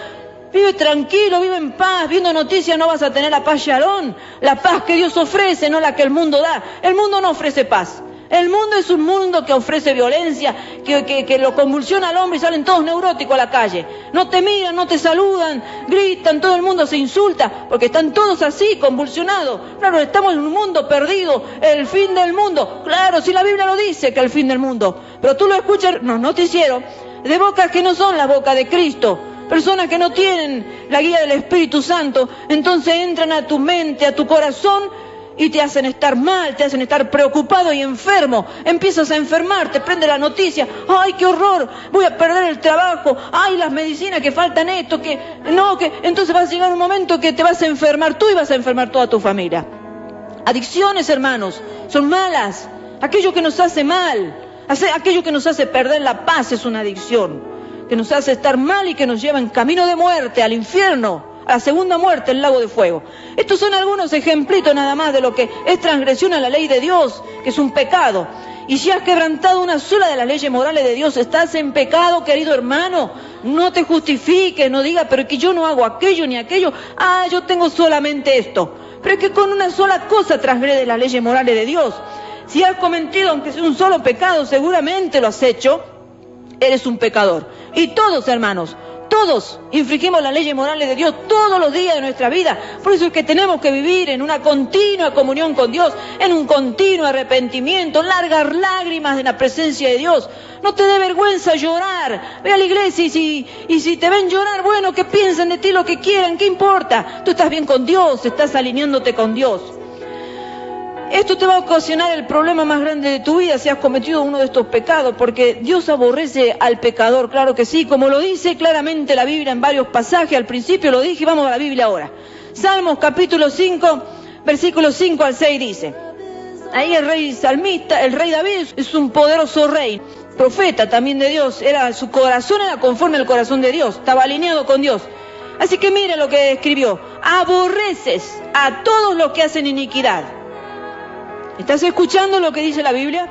Vive tranquilo, vive en paz, viendo noticias no vas a tener la paz Shalom, la paz que Dios ofrece, no la que el mundo da. El mundo no ofrece paz. El mundo es un mundo que ofrece violencia, que lo convulsiona al hombre y salen todos neuróticos a la calle. No te miran, no te saludan, gritan, todo el mundo se insulta, porque están todos así, convulsionados. Claro, estamos en un mundo perdido, el fin del mundo. Claro, si la Biblia lo dice que el fin del mundo, pero tú lo escuchas en los noticieros de bocas que no son la boca de Cristo. Personas que no tienen la guía del Espíritu Santo, entonces entran a tu mente, a tu corazón y te hacen estar mal, te hacen estar preocupado y enfermo. Empiezas a enfermar, te prende la noticia, ¡ay, qué horror! Voy a perder el trabajo, ¡ay, las medicinas que faltan esto! Entonces vas a llegar un momento que te vas a enfermar tú y vas a enfermar toda tu familia. Adicciones, hermanos, son malas. Aquello que nos hace mal, aquello que nos hace perder la paz es una adicción, que nos hace estar mal y que nos lleva en camino de muerte, al infierno, a la segunda muerte, el lago de fuego. Estos son algunos ejemplitos nada más de lo que es transgresión a la ley de Dios, que es un pecado. Y si has quebrantado una sola de las leyes morales de Dios, estás en pecado, querido hermano. No te justifiques, no digas, pero es que yo no hago aquello ni aquello. Yo tengo solamente esto. Pero es que con una sola cosa transgredes las leyes morales de Dios. Si has cometido, aunque sea un solo pecado, seguramente lo has hecho, eres un pecador. Y todos, hermanos, todos infringimos las leyes morales de Dios todos los días de nuestra vida. Por eso es que tenemos que vivir en una continua comunión con Dios, en un continuo arrepentimiento, largar lágrimas en la presencia de Dios. No te dé vergüenza llorar. Ve a la iglesia y si te ven llorar, bueno, que piensen de ti lo que quieran, ¿qué importa? Tú estás bien con Dios, estás alineándote con Dios. Esto te va a ocasionar el problema más grande de tu vida si has cometido uno de estos pecados, porque Dios aborrece al pecador, claro que sí, como lo dice claramente la Biblia en varios pasajes. Al principio lo dije y vamos a la Biblia ahora. Salmos capítulo 5, versículos 5 al 6 dice, ahí el rey salmista, el rey David es un poderoso rey, profeta también de Dios, su corazón era conforme al corazón de Dios, estaba alineado con Dios. Así que mire lo que escribió, aborreces a todos los que hacen iniquidad. ¿Estás escuchando lo que dice la Biblia?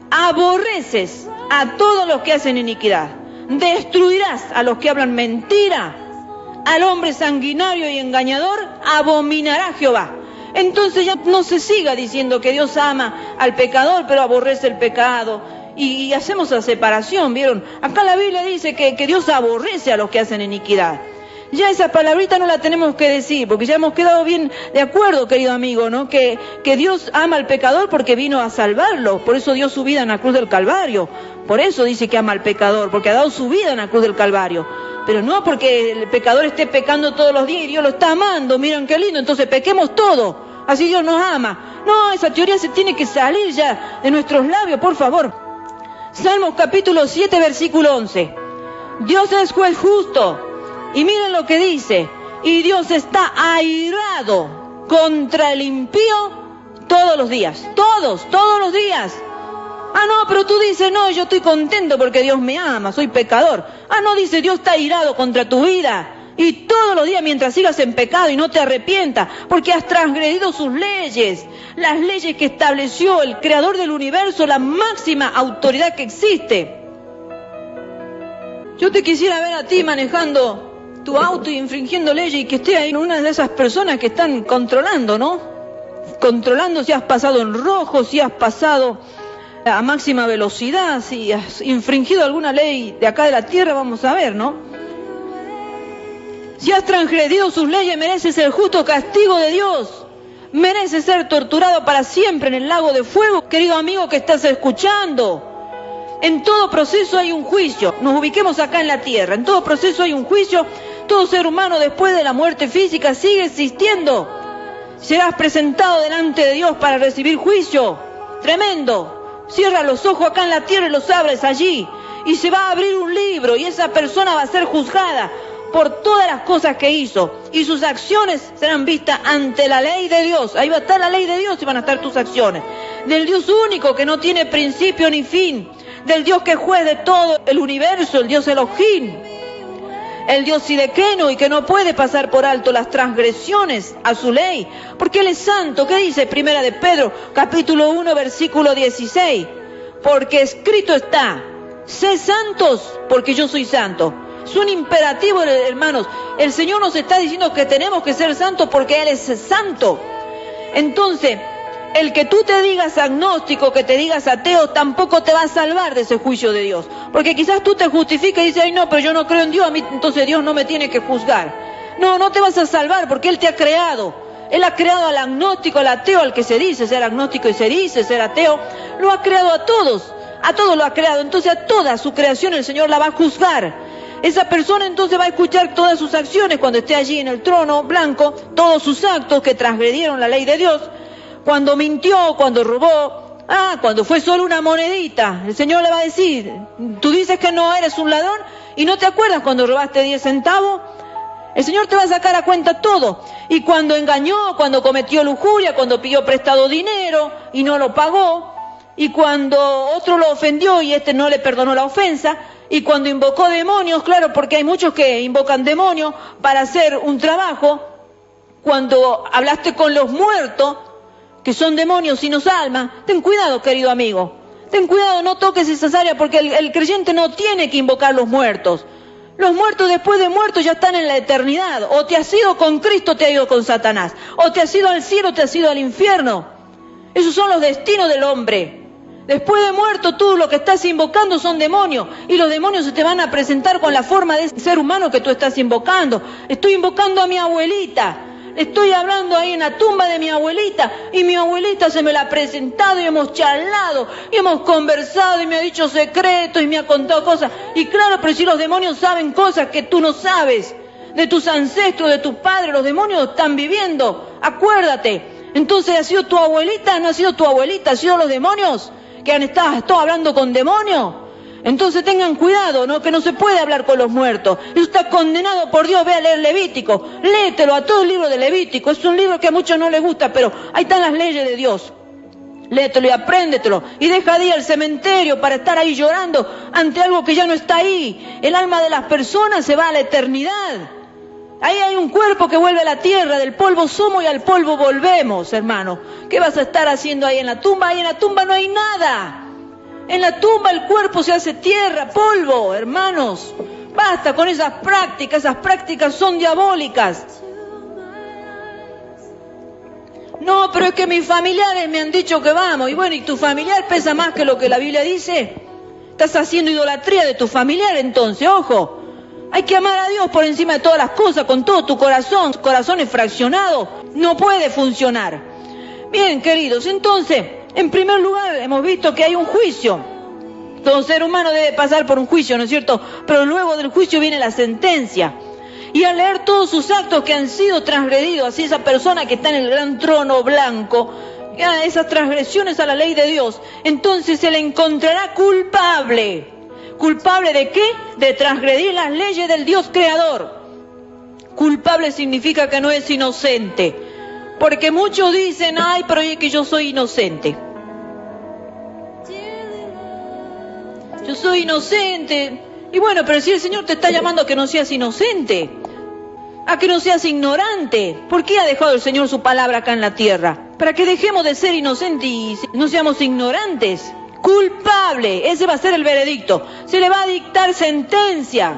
Aborreces a todos los que hacen iniquidad. Destruirás a los que hablan mentira. Al hombre sanguinario y engañador abominará Jehová. Entonces ya no se siga diciendo que Dios ama al pecador, pero aborrece el pecado. Y hacemos la separación, ¿vieron? Acá la Biblia dice que Dios aborrece a los que hacen iniquidad. Ya esa palabrita no la tenemos que decir, porque ya hemos quedado bien de acuerdo, querido amigo, ¿no? Que Dios ama al pecador porque vino a salvarlo. Por eso dio su vida en la cruz del Calvario. Por eso dice que ama al pecador, porque ha dado su vida en la cruz del Calvario. Pero no porque el pecador esté pecando todos los días y Dios lo está amando. Miren qué lindo, entonces pequemos todo. así Dios nos ama. No, esa teoría se tiene que salir ya de nuestros labios, por favor. Salmos capítulo 7, versículo 11. Dios es juez justo. Y miren lo que dice. Y Dios está airado contra el impío todos los días. Todos los días. Ah, no, pero tú dices, no, yo estoy contento porque Dios me ama, soy pecador. Ah, no, dice, Dios está airado contra tu vida. Y todos los días mientras sigas en pecado y no te arrepientas, porque has transgredido sus leyes, las leyes que estableció el creador del universo, la máxima autoridad que existe. Yo te quisiera ver a ti manejando tu auto y infringiendo leyes y que esté ahí una de esas personas que están controlando, ¿no? Controlando si has pasado en rojo, si has pasado a máxima velocidad, si has infringido alguna ley de acá de la tierra, vamos a ver, ¿no? Si has transgredido sus leyes, mereces el justo castigo de Dios. Mereces ser torturado para siempre en el lago de fuego, querido amigo que estás escuchando. En todo proceso hay un juicio. Nos ubiquemos acá en la tierra. En todo proceso hay un juicio. Todo ser humano después de la muerte física sigue existiendo. Serás presentado delante de Dios para recibir juicio. Tremendo. Cierra los ojos acá en la tierra y los abres allí. Y se va a abrir un libro y esa persona va a ser juzgada por todas las cosas que hizo. Y sus acciones serán vistas ante la ley de Dios. Ahí va a estar la ley de Dios y van a estar tus acciones. Del Dios único que no tiene principio ni fin. Del Dios que es juez de todo el universo, el Dios Elohim. El Dios sidequeno y que no puede pasar por alto las transgresiones a su ley, porque Él es santo. ¿Qué dice Primera de Pedro, capítulo 1, versículo 16? Porque escrito está, sé santos porque yo soy santo. Es un imperativo, hermanos. El Señor nos está diciendo que tenemos que ser santos porque Él es santo. Entonces, el que tú te digas agnóstico, que te digas ateo, tampoco te va a salvar de ese juicio de Dios. Porque quizás tú te justificas y dices, ay no, pero yo no creo en Dios, a mí entonces Dios no me tiene que juzgar. No, no te vas a salvar porque Él te ha creado. Él ha creado al agnóstico, al ateo, al que se dice ser agnóstico y se dice ser ateo. Lo ha creado a todos lo ha creado. Entonces a toda su creación el Señor la va a juzgar. Esa persona entonces va a escuchar todas sus acciones cuando esté allí en el trono blanco, todos sus actos que transgredieron la ley de Dios. Cuando mintió, cuando robó, cuando fue solo una monedita, el Señor le va a decir, tú dices que no eres un ladrón y no te acuerdas cuando robaste 10 centavos. El Señor te va a sacar a cuenta todo. Y cuando engañó, cuando cometió lujuria, cuando pidió prestado dinero y no lo pagó, y cuando otro lo ofendió y este no le perdonó la ofensa, y cuando invocó demonios, claro, porque hay muchos que invocan demonios para hacer un trabajo, cuando hablaste con los muertos, que son demonios y no almas, ten cuidado, querido amigo. Ten cuidado, no toques esas áreas porque el creyente no tiene que invocar los muertos. Los muertos después de muertos ya están en la eternidad. O te has ido con Cristo o te has ido con Satanás. O te has ido al cielo o te has ido al infierno. Esos son los destinos del hombre. Después de muerto tú lo que estás invocando son demonios. Y los demonios se te van a presentar con la forma de ese ser humano que tú estás invocando. Estoy invocando a mi abuelita. Estoy hablando ahí en la tumba de mi abuelita y mi abuelita se me la ha presentado y hemos charlado y hemos conversado y me ha dicho secretos y me ha contado cosas. Y claro, pero si los demonios saben cosas que tú no sabes, de tus ancestros, de tus padres, los demonios están viviendo, acuérdate. Entonces, ¿ha sido tu abuelita? ¿No ha sido tu abuelita? ¿Ha sido los demonios que han estado hablando con demonios? Entonces tengan cuidado, ¿no? Que no se puede hablar con los muertos. Eso está condenado por Dios. Ve a leer Levítico. Léetelo a todo el libro de Levítico. Es un libro que a muchos no les gusta, pero ahí están las leyes de Dios. Léetelo y apréndetelo. Y deja de ir al cementerio para estar ahí llorando ante algo que ya no está ahí. El alma de las personas se va a la eternidad. Ahí hay un cuerpo que vuelve a la tierra. Del polvo somos y al polvo volvemos, hermano. ¿Qué vas a estar haciendo ahí en la tumba? Ahí en la tumba no hay nada. En la tumba el cuerpo se hace tierra, polvo, hermanos. Basta con esas prácticas son diabólicas. No, pero es que mis familiares me han dicho que vamos. Y bueno, ¿y tu familiar pesa más que lo que la Biblia dice? Estás haciendo idolatría de tu familiar entonces, ojo. Hay que amar a Dios por encima de todas las cosas, con todo tu corazón. Tu corazón es fraccionado, no puede funcionar. Bien, queridos, entonces, en primer lugar, hemos visto que hay un juicio. Todo ser humano debe pasar por un juicio, ¿no es cierto? Pero luego del juicio viene la sentencia. y al leer todos sus actos que han sido transgredidos, así esa persona que está en el gran trono blanco, esas transgresiones a la ley de Dios, entonces se le encontrará culpable. ¿Culpable de qué? De transgredir las leyes del Dios creador. Culpable significa que no es inocente, porque muchos dicen, ay, pero es que yo soy inocente. Yo soy inocente. Y bueno, pero si el Señor te está llamando a que no seas inocente, a que no seas ignorante, ¿por qué ha dejado el Señor su palabra acá en la tierra? Para que dejemos de ser inocentes y no seamos ignorantes. Culpable, ese va a ser el veredicto. Se le va a dictar sentencia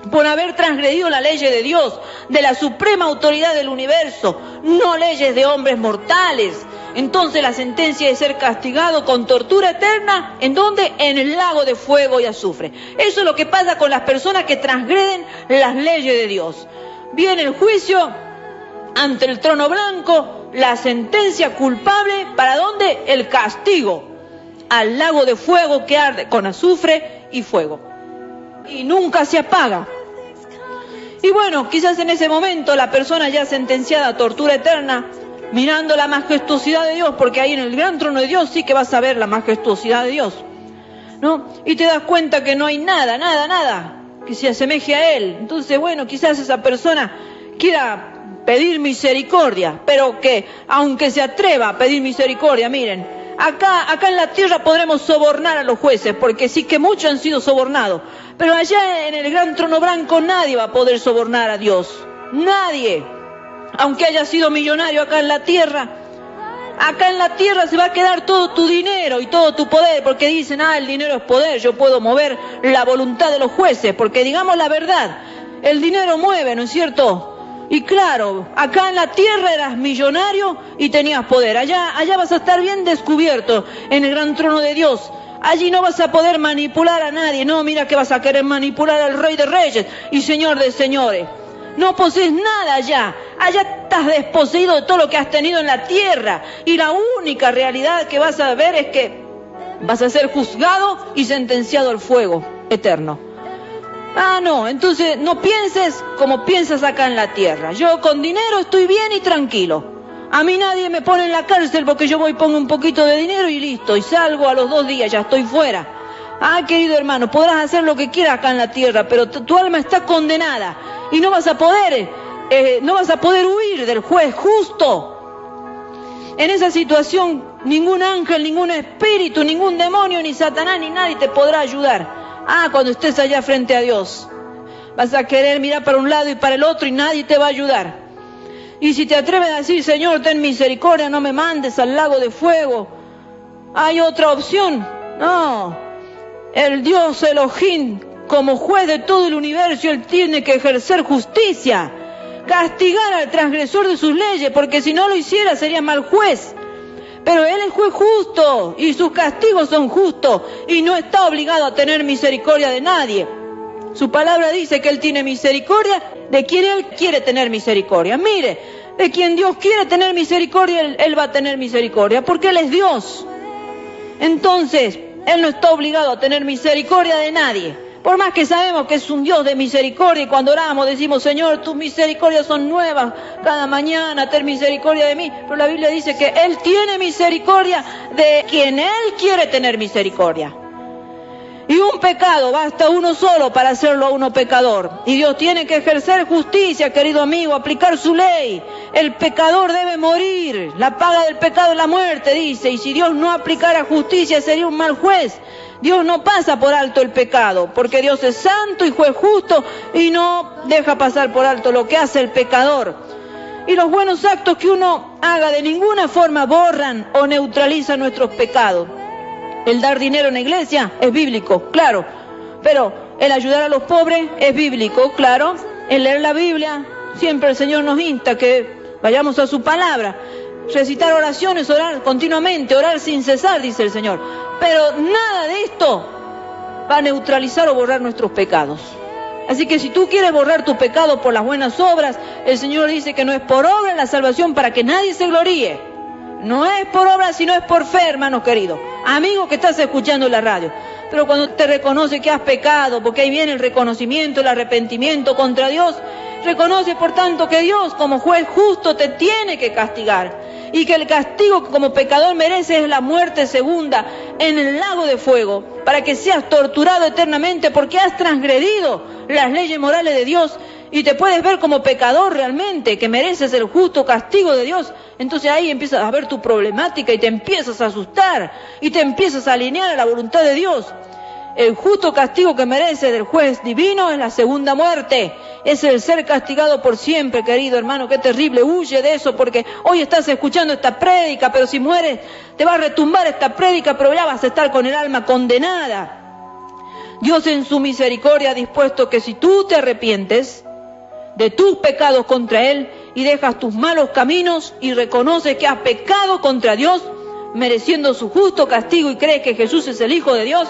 por haber transgredido la ley de Dios, de la suprema autoridad del universo, no leyes de hombres mortales. Entonces la sentencia es ser castigado con tortura eterna, ¿en dónde? En el lago de fuego y azufre. Eso es lo que pasa con las personas que transgreden las leyes de Dios. Viene el juicio ante el trono blanco, la sentencia culpable, ¿para dónde? El castigo, al lago de fuego que arde con azufre y fuego. Y nunca se apaga. Y bueno, quizás en ese momento la persona ya sentenciada a tortura eterna, mirando la majestuosidad de Dios, porque ahí en el gran trono de Dios sí que vas a ver la majestuosidad de Dios, ¿no? Y te das cuenta que no hay nada que se asemeje a Él. Entonces, bueno, quizás esa persona quiera pedir misericordia, pero que, aunque se atreva a pedir misericordia, miren, acá en la tierra podremos sobornar a los jueces, porque sí que muchos han sido sobornados, pero allá en el gran trono blanco nadie va a poder sobornar a Dios, nadie. Aunque haya sido millonario acá en la tierra se va a quedar todo tu dinero y todo tu poder, porque dicen, el dinero es poder, yo puedo mover la voluntad de los jueces, porque digamos la verdad, el dinero mueve, ¿no es cierto? Y claro, acá en la tierra eras millonario y tenías poder, allá vas a estar bien descubierto en el gran trono de Dios. Allí no vas a poder manipular a nadie, no, mira que vas a querer manipular al Rey de Reyes y Señor de Señores. No posees nada allá estás desposeído de todo lo que has tenido en la tierra, y la única realidad que vas a ver es que vas a ser juzgado y sentenciado al fuego eterno. No, entonces no pienses como piensas acá en la tierra. Yo con dinero estoy bien y tranquilo. A mí nadie me pone en la cárcel porque yo voy y pongo un poquito de dinero y listo, y salgo a los 2 días, ya estoy fuera. Querido hermano, podrás hacer lo que quieras acá en la tierra, pero tu alma está condenada y no vas a poder huir del juez justo. En esa situación ningún ángel, ningún espíritu, ningún demonio, ni Satanás, ni nadie te podrá ayudar. Cuando estés allá frente a Dios, vas a querer mirar para un lado y para el otro y nadie te va a ayudar. Y si te atreves a decir, Señor, ten misericordia, no me mandes al lago de fuego, ¿hay otra opción? No. El Dios Elohim, como juez de todo el universo, Él tiene que ejercer justicia, castigar al transgresor de sus leyes, porque si no lo hiciera sería mal juez. Pero Él es juez justo y sus castigos son justos y no está obligado a tener misericordia de nadie. Su palabra dice que Él tiene misericordia de quien Él quiere tener misericordia. Mire, de quien Dios quiere tener misericordia, Él va a tener misericordia, porque Él es Dios. Entonces, Él no está obligado a tener misericordia de nadie. Por más que sabemos que es un Dios de misericordia, y cuando oramos decimos, Señor, tus misericordias son nuevas cada mañana, ten misericordia de mí. Pero la Biblia dice que Él tiene misericordia de quien Él quiere tener misericordia. Y un pecado, basta uno solo para hacerlo a uno pecador. Y Dios tiene que ejercer justicia, querido amigo, aplicar su ley. El pecador debe morir. La paga del pecado es la muerte, dice. Y si Dios no aplicara justicia, sería un mal juez. Dios no pasa por alto el pecado, porque Dios es santo y juez justo y no deja pasar por alto lo que hace el pecador. Y los buenos actos que uno haga de ninguna forma borran o neutralizan nuestros pecados. El dar dinero en la iglesia es bíblico, claro, pero el ayudar a los pobres es bíblico, claro. El leer la Biblia, siempre el Señor nos insta que vayamos a su palabra. Recitar oraciones, orar continuamente, orar sin cesar, dice el Señor. Pero nada de esto va a neutralizar o borrar nuestros pecados. Así que si tú quieres borrar tus pecados por las buenas obras, el Señor dice que no es por obra la salvación para que nadie se gloríe. No es por obra, sino es por fe, hermano querido. Amigo que estás escuchando la radio. Pero cuando te reconoce que has pecado, porque ahí viene el reconocimiento, el arrepentimiento contra Dios, Reconoce, por tanto, que Dios, como juez justo, te tiene que castigar. Y que el castigo que como pecador mereces es la muerte segunda en el lago de fuego, para que seas torturado eternamente porque has transgredido las leyes morales de Dios y te puedes ver como pecador realmente, que mereces el justo castigo de Dios. Entonces ahí empiezas a ver tu problemática y te empiezas a asustar y te empiezas a alinear a la voluntad de Dios. El justo castigo que merece del juez divino es la segunda muerte. Es el ser castigado por siempre, querido hermano. Qué terrible. Huye de eso, porque hoy estás escuchando esta prédica, pero si mueres te va a retumbar esta prédica, pero ya vas a estar con el alma condenada. Dios en su misericordia ha dispuesto que si tú te arrepientes de tus pecados contra Él y dejas tus malos caminos y reconoces que has pecado contra Dios, mereciendo su justo castigo, y crees que Jesús es el Hijo de Dios,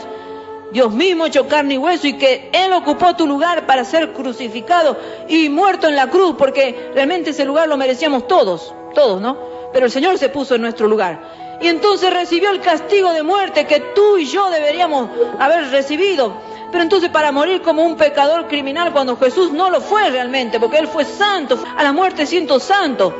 Dios mismo hecho carne y hueso, y que Él ocupó tu lugar para ser crucificado y muerto en la cruz, porque realmente ese lugar lo merecíamos todos, ¿no? Pero el Señor se puso en nuestro lugar. Y entonces recibió el castigo de muerte que tú y yo deberíamos haber recibido. Pero entonces para morir como un pecador criminal, cuando Jesús no lo fue realmente, porque Él fue santo, a la muerte siendo santo,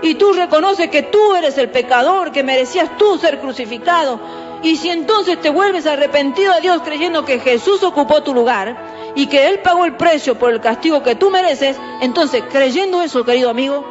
y tú reconoces que tú eres el pecador, que merecías tú ser crucificado, y si entonces te vuelves arrepentido a Dios creyendo que Jesús ocupó tu lugar y que Él pagó el precio por el castigo que tú mereces, entonces creyendo eso, querido amigo,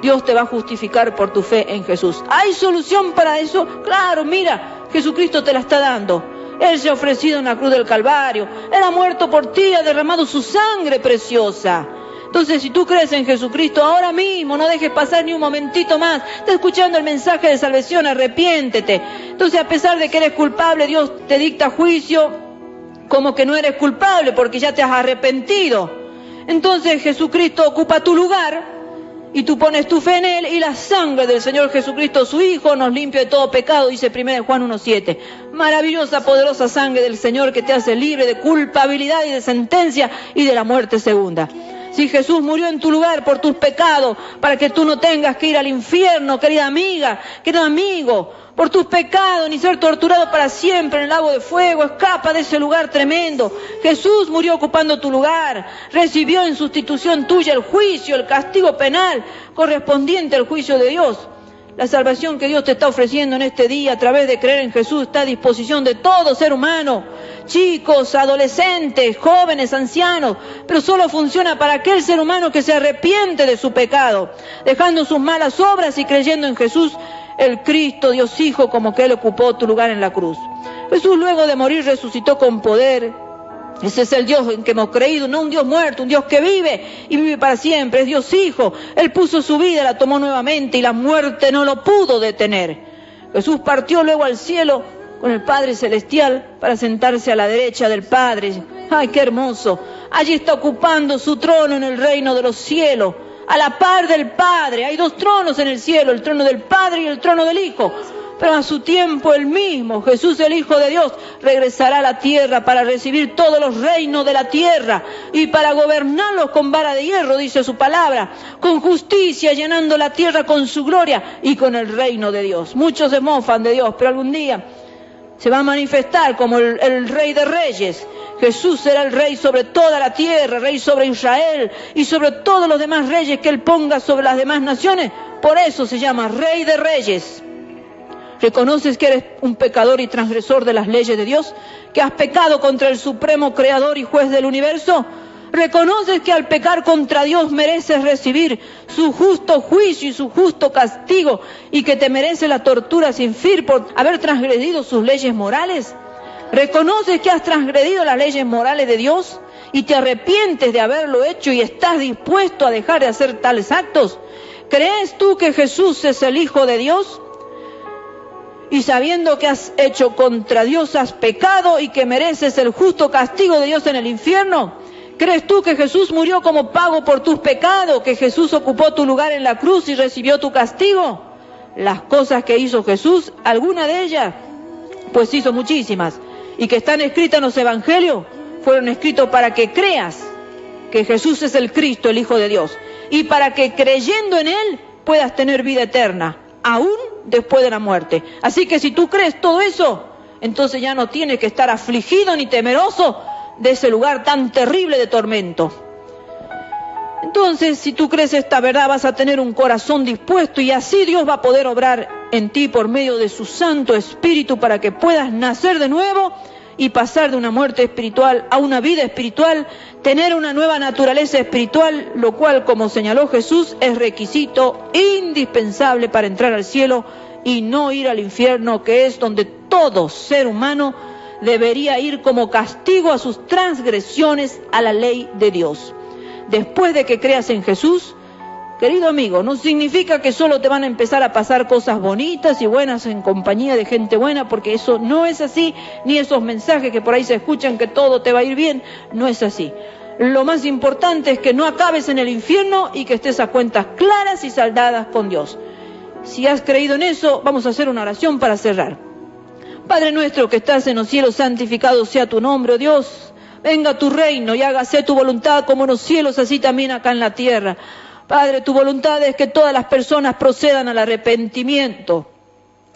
Dios te va a justificar por tu fe en Jesús. ¿Hay solución para eso? Claro, mira, Jesucristo te la está dando. Él se ha ofrecido en la cruz del Calvario. Él ha muerto por ti, ha derramado su sangre preciosa. Entonces, si tú crees en Jesucristo ahora mismo, no dejes pasar ni un momentito más. Estás escuchando el mensaje de salvación, arrepiéntete. Entonces, a pesar de que eres culpable, Dios te dicta juicio como que no eres culpable porque ya te has arrepentido. Entonces, Jesucristo ocupa tu lugar y tú pones tu fe en Él, y la sangre del Señor Jesucristo, su Hijo, nos limpia de todo pecado, dice 1 Juan 1:7. Maravillosa, poderosa sangre del Señor que te hace libre de culpabilidad y de sentencia y de la muerte segunda. Si Jesús murió en tu lugar por tus pecados, para que tú no tengas que ir al infierno, querida amiga, querido amigo, por tus pecados, ni ser torturado para siempre en el lago de fuego, escapa de ese lugar tremendo. Jesús murió ocupando tu lugar, recibió en sustitución tuya el juicio, el castigo penal correspondiente al juicio de Dios. La salvación que Dios te está ofreciendo en este día a través de creer en Jesús está a disposición de todo ser humano, chicos, adolescentes, jóvenes, ancianos, pero solo funciona para aquel ser humano que se arrepiente de su pecado, dejando sus malas obras y creyendo en Jesús, el Cristo, Dios Hijo, como que Él ocupó tu lugar en la cruz. Jesús, luego de morir, resucitó con poder. Ese es el Dios en que hemos creído, no un Dios muerto, un Dios que vive y vive para siempre. Es Dios Hijo. Él puso su vida, la tomó nuevamente y la muerte no lo pudo detener. Jesús partió luego al cielo con el Padre Celestial para sentarse a la derecha del Padre. ¡Ay, qué hermoso! Allí está ocupando su trono en el reino de los cielos, a la par del Padre. Hay dos tronos en el cielo, el trono del Padre y el trono del Hijo. Pero a su tiempo Él mismo, Jesús el Hijo de Dios, regresará a la tierra para recibir todos los reinos de la tierra y para gobernarlos con vara de hierro, dice su palabra, con justicia, llenando la tierra con su gloria y con el reino de Dios. Muchos se mofan de Dios, pero algún día se va a manifestar como el Rey de Reyes. Jesús será el Rey sobre toda la tierra, Rey sobre Israel y sobre todos los demás reyes que Él ponga sobre las demás naciones. Por eso se llama Rey de Reyes. ¿Reconoces que eres un pecador y transgresor de las leyes de Dios? ¿Que has pecado contra el supremo creador y juez del universo? ¿Reconoces que al pecar contra Dios mereces recibir su justo juicio y su justo castigo y que te merece la tortura sin fin por haber transgredido sus leyes morales? ¿Reconoces que has transgredido las leyes morales de Dios y te arrepientes de haberlo hecho y estás dispuesto a dejar de hacer tales actos? ¿Crees tú que Jesús es el Hijo de Dios? Y sabiendo que has hecho contra Dios, has pecado y que mereces el justo castigo de Dios en el infierno. ¿Crees tú que Jesús murió como pago por tus pecados, que Jesús ocupó tu lugar en la cruz y recibió tu castigo? Las cosas que hizo Jesús, alguna de ellas, pues hizo muchísimas, y que están escritas en los evangelios, fueron escritos para que creas que Jesús es el Cristo, el Hijo de Dios, y para que creyendo en Él puedas tener vida eterna, aún después de la muerte. Así que si tú crees todo eso, entonces ya no tienes que estar afligido ni temeroso de ese lugar tan terrible de tormento. Entonces, si tú crees esta verdad, vas a tener un corazón dispuesto y así Dios va a poder obrar en ti por medio de su Santo Espíritu para que puedas nacer de nuevo y pasar de una muerte espiritual a una vida espiritual, tener una nueva naturaleza espiritual, lo cual, como señaló Jesús, es requisito indispensable para entrar al cielo y no ir al infierno, que es donde todo ser humano debería ir como castigo a sus transgresiones a la ley de Dios. Después de que creas en Jesús, querido amigo, no significa que solo te van a empezar a pasar cosas bonitas y buenas en compañía de gente buena, porque eso no es así, ni esos mensajes que por ahí se escuchan que todo te va a ir bien, no es así. Lo más importante es que no acabes en el infierno y que estés a cuentas claras y saldadas con Dios. Si has creído en eso, vamos a hacer una oración para cerrar. Padre nuestro que estás en los cielos, santificado sea tu nombre, oh Dios. Venga tu reino y hágase tu voluntad como en los cielos, así también acá en la tierra. Padre, tu voluntad es que todas las personas procedan al arrepentimiento.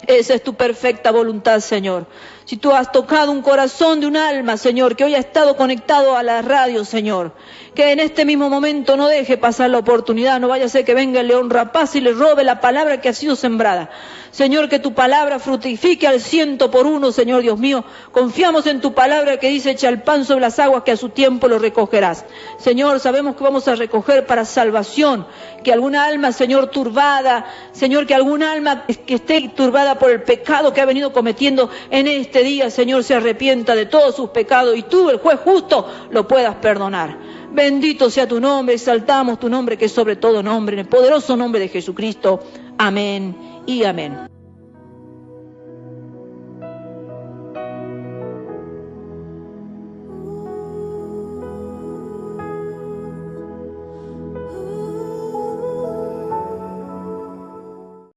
Esa es tu perfecta voluntad, Señor. Si tú has tocado un corazón de un alma, Señor, que hoy ha estado conectado a la radio, Señor, que en este mismo momento no deje pasar la oportunidad, no vaya a ser que venga el león rapaz y le robe la palabra que ha sido sembrada. Señor, que tu palabra fructifique al 100 por 1, Señor Dios mío. Confiamos en tu palabra que dice, echa el pan sobre las aguas que a su tiempo lo recogerás. Señor, sabemos que vamos a recoger para salvación, que alguna alma, Señor, turbada, Señor, que alguna alma que esté turbada por el pecado que ha venido cometiendo en este día, Señor, se arrepienta de todos sus pecados y tú, el juez justo, lo puedas perdonar. Bendito sea tu nombre, exaltamos tu nombre que es sobre todo nombre, en el poderoso nombre de Jesucristo. Amén y amén.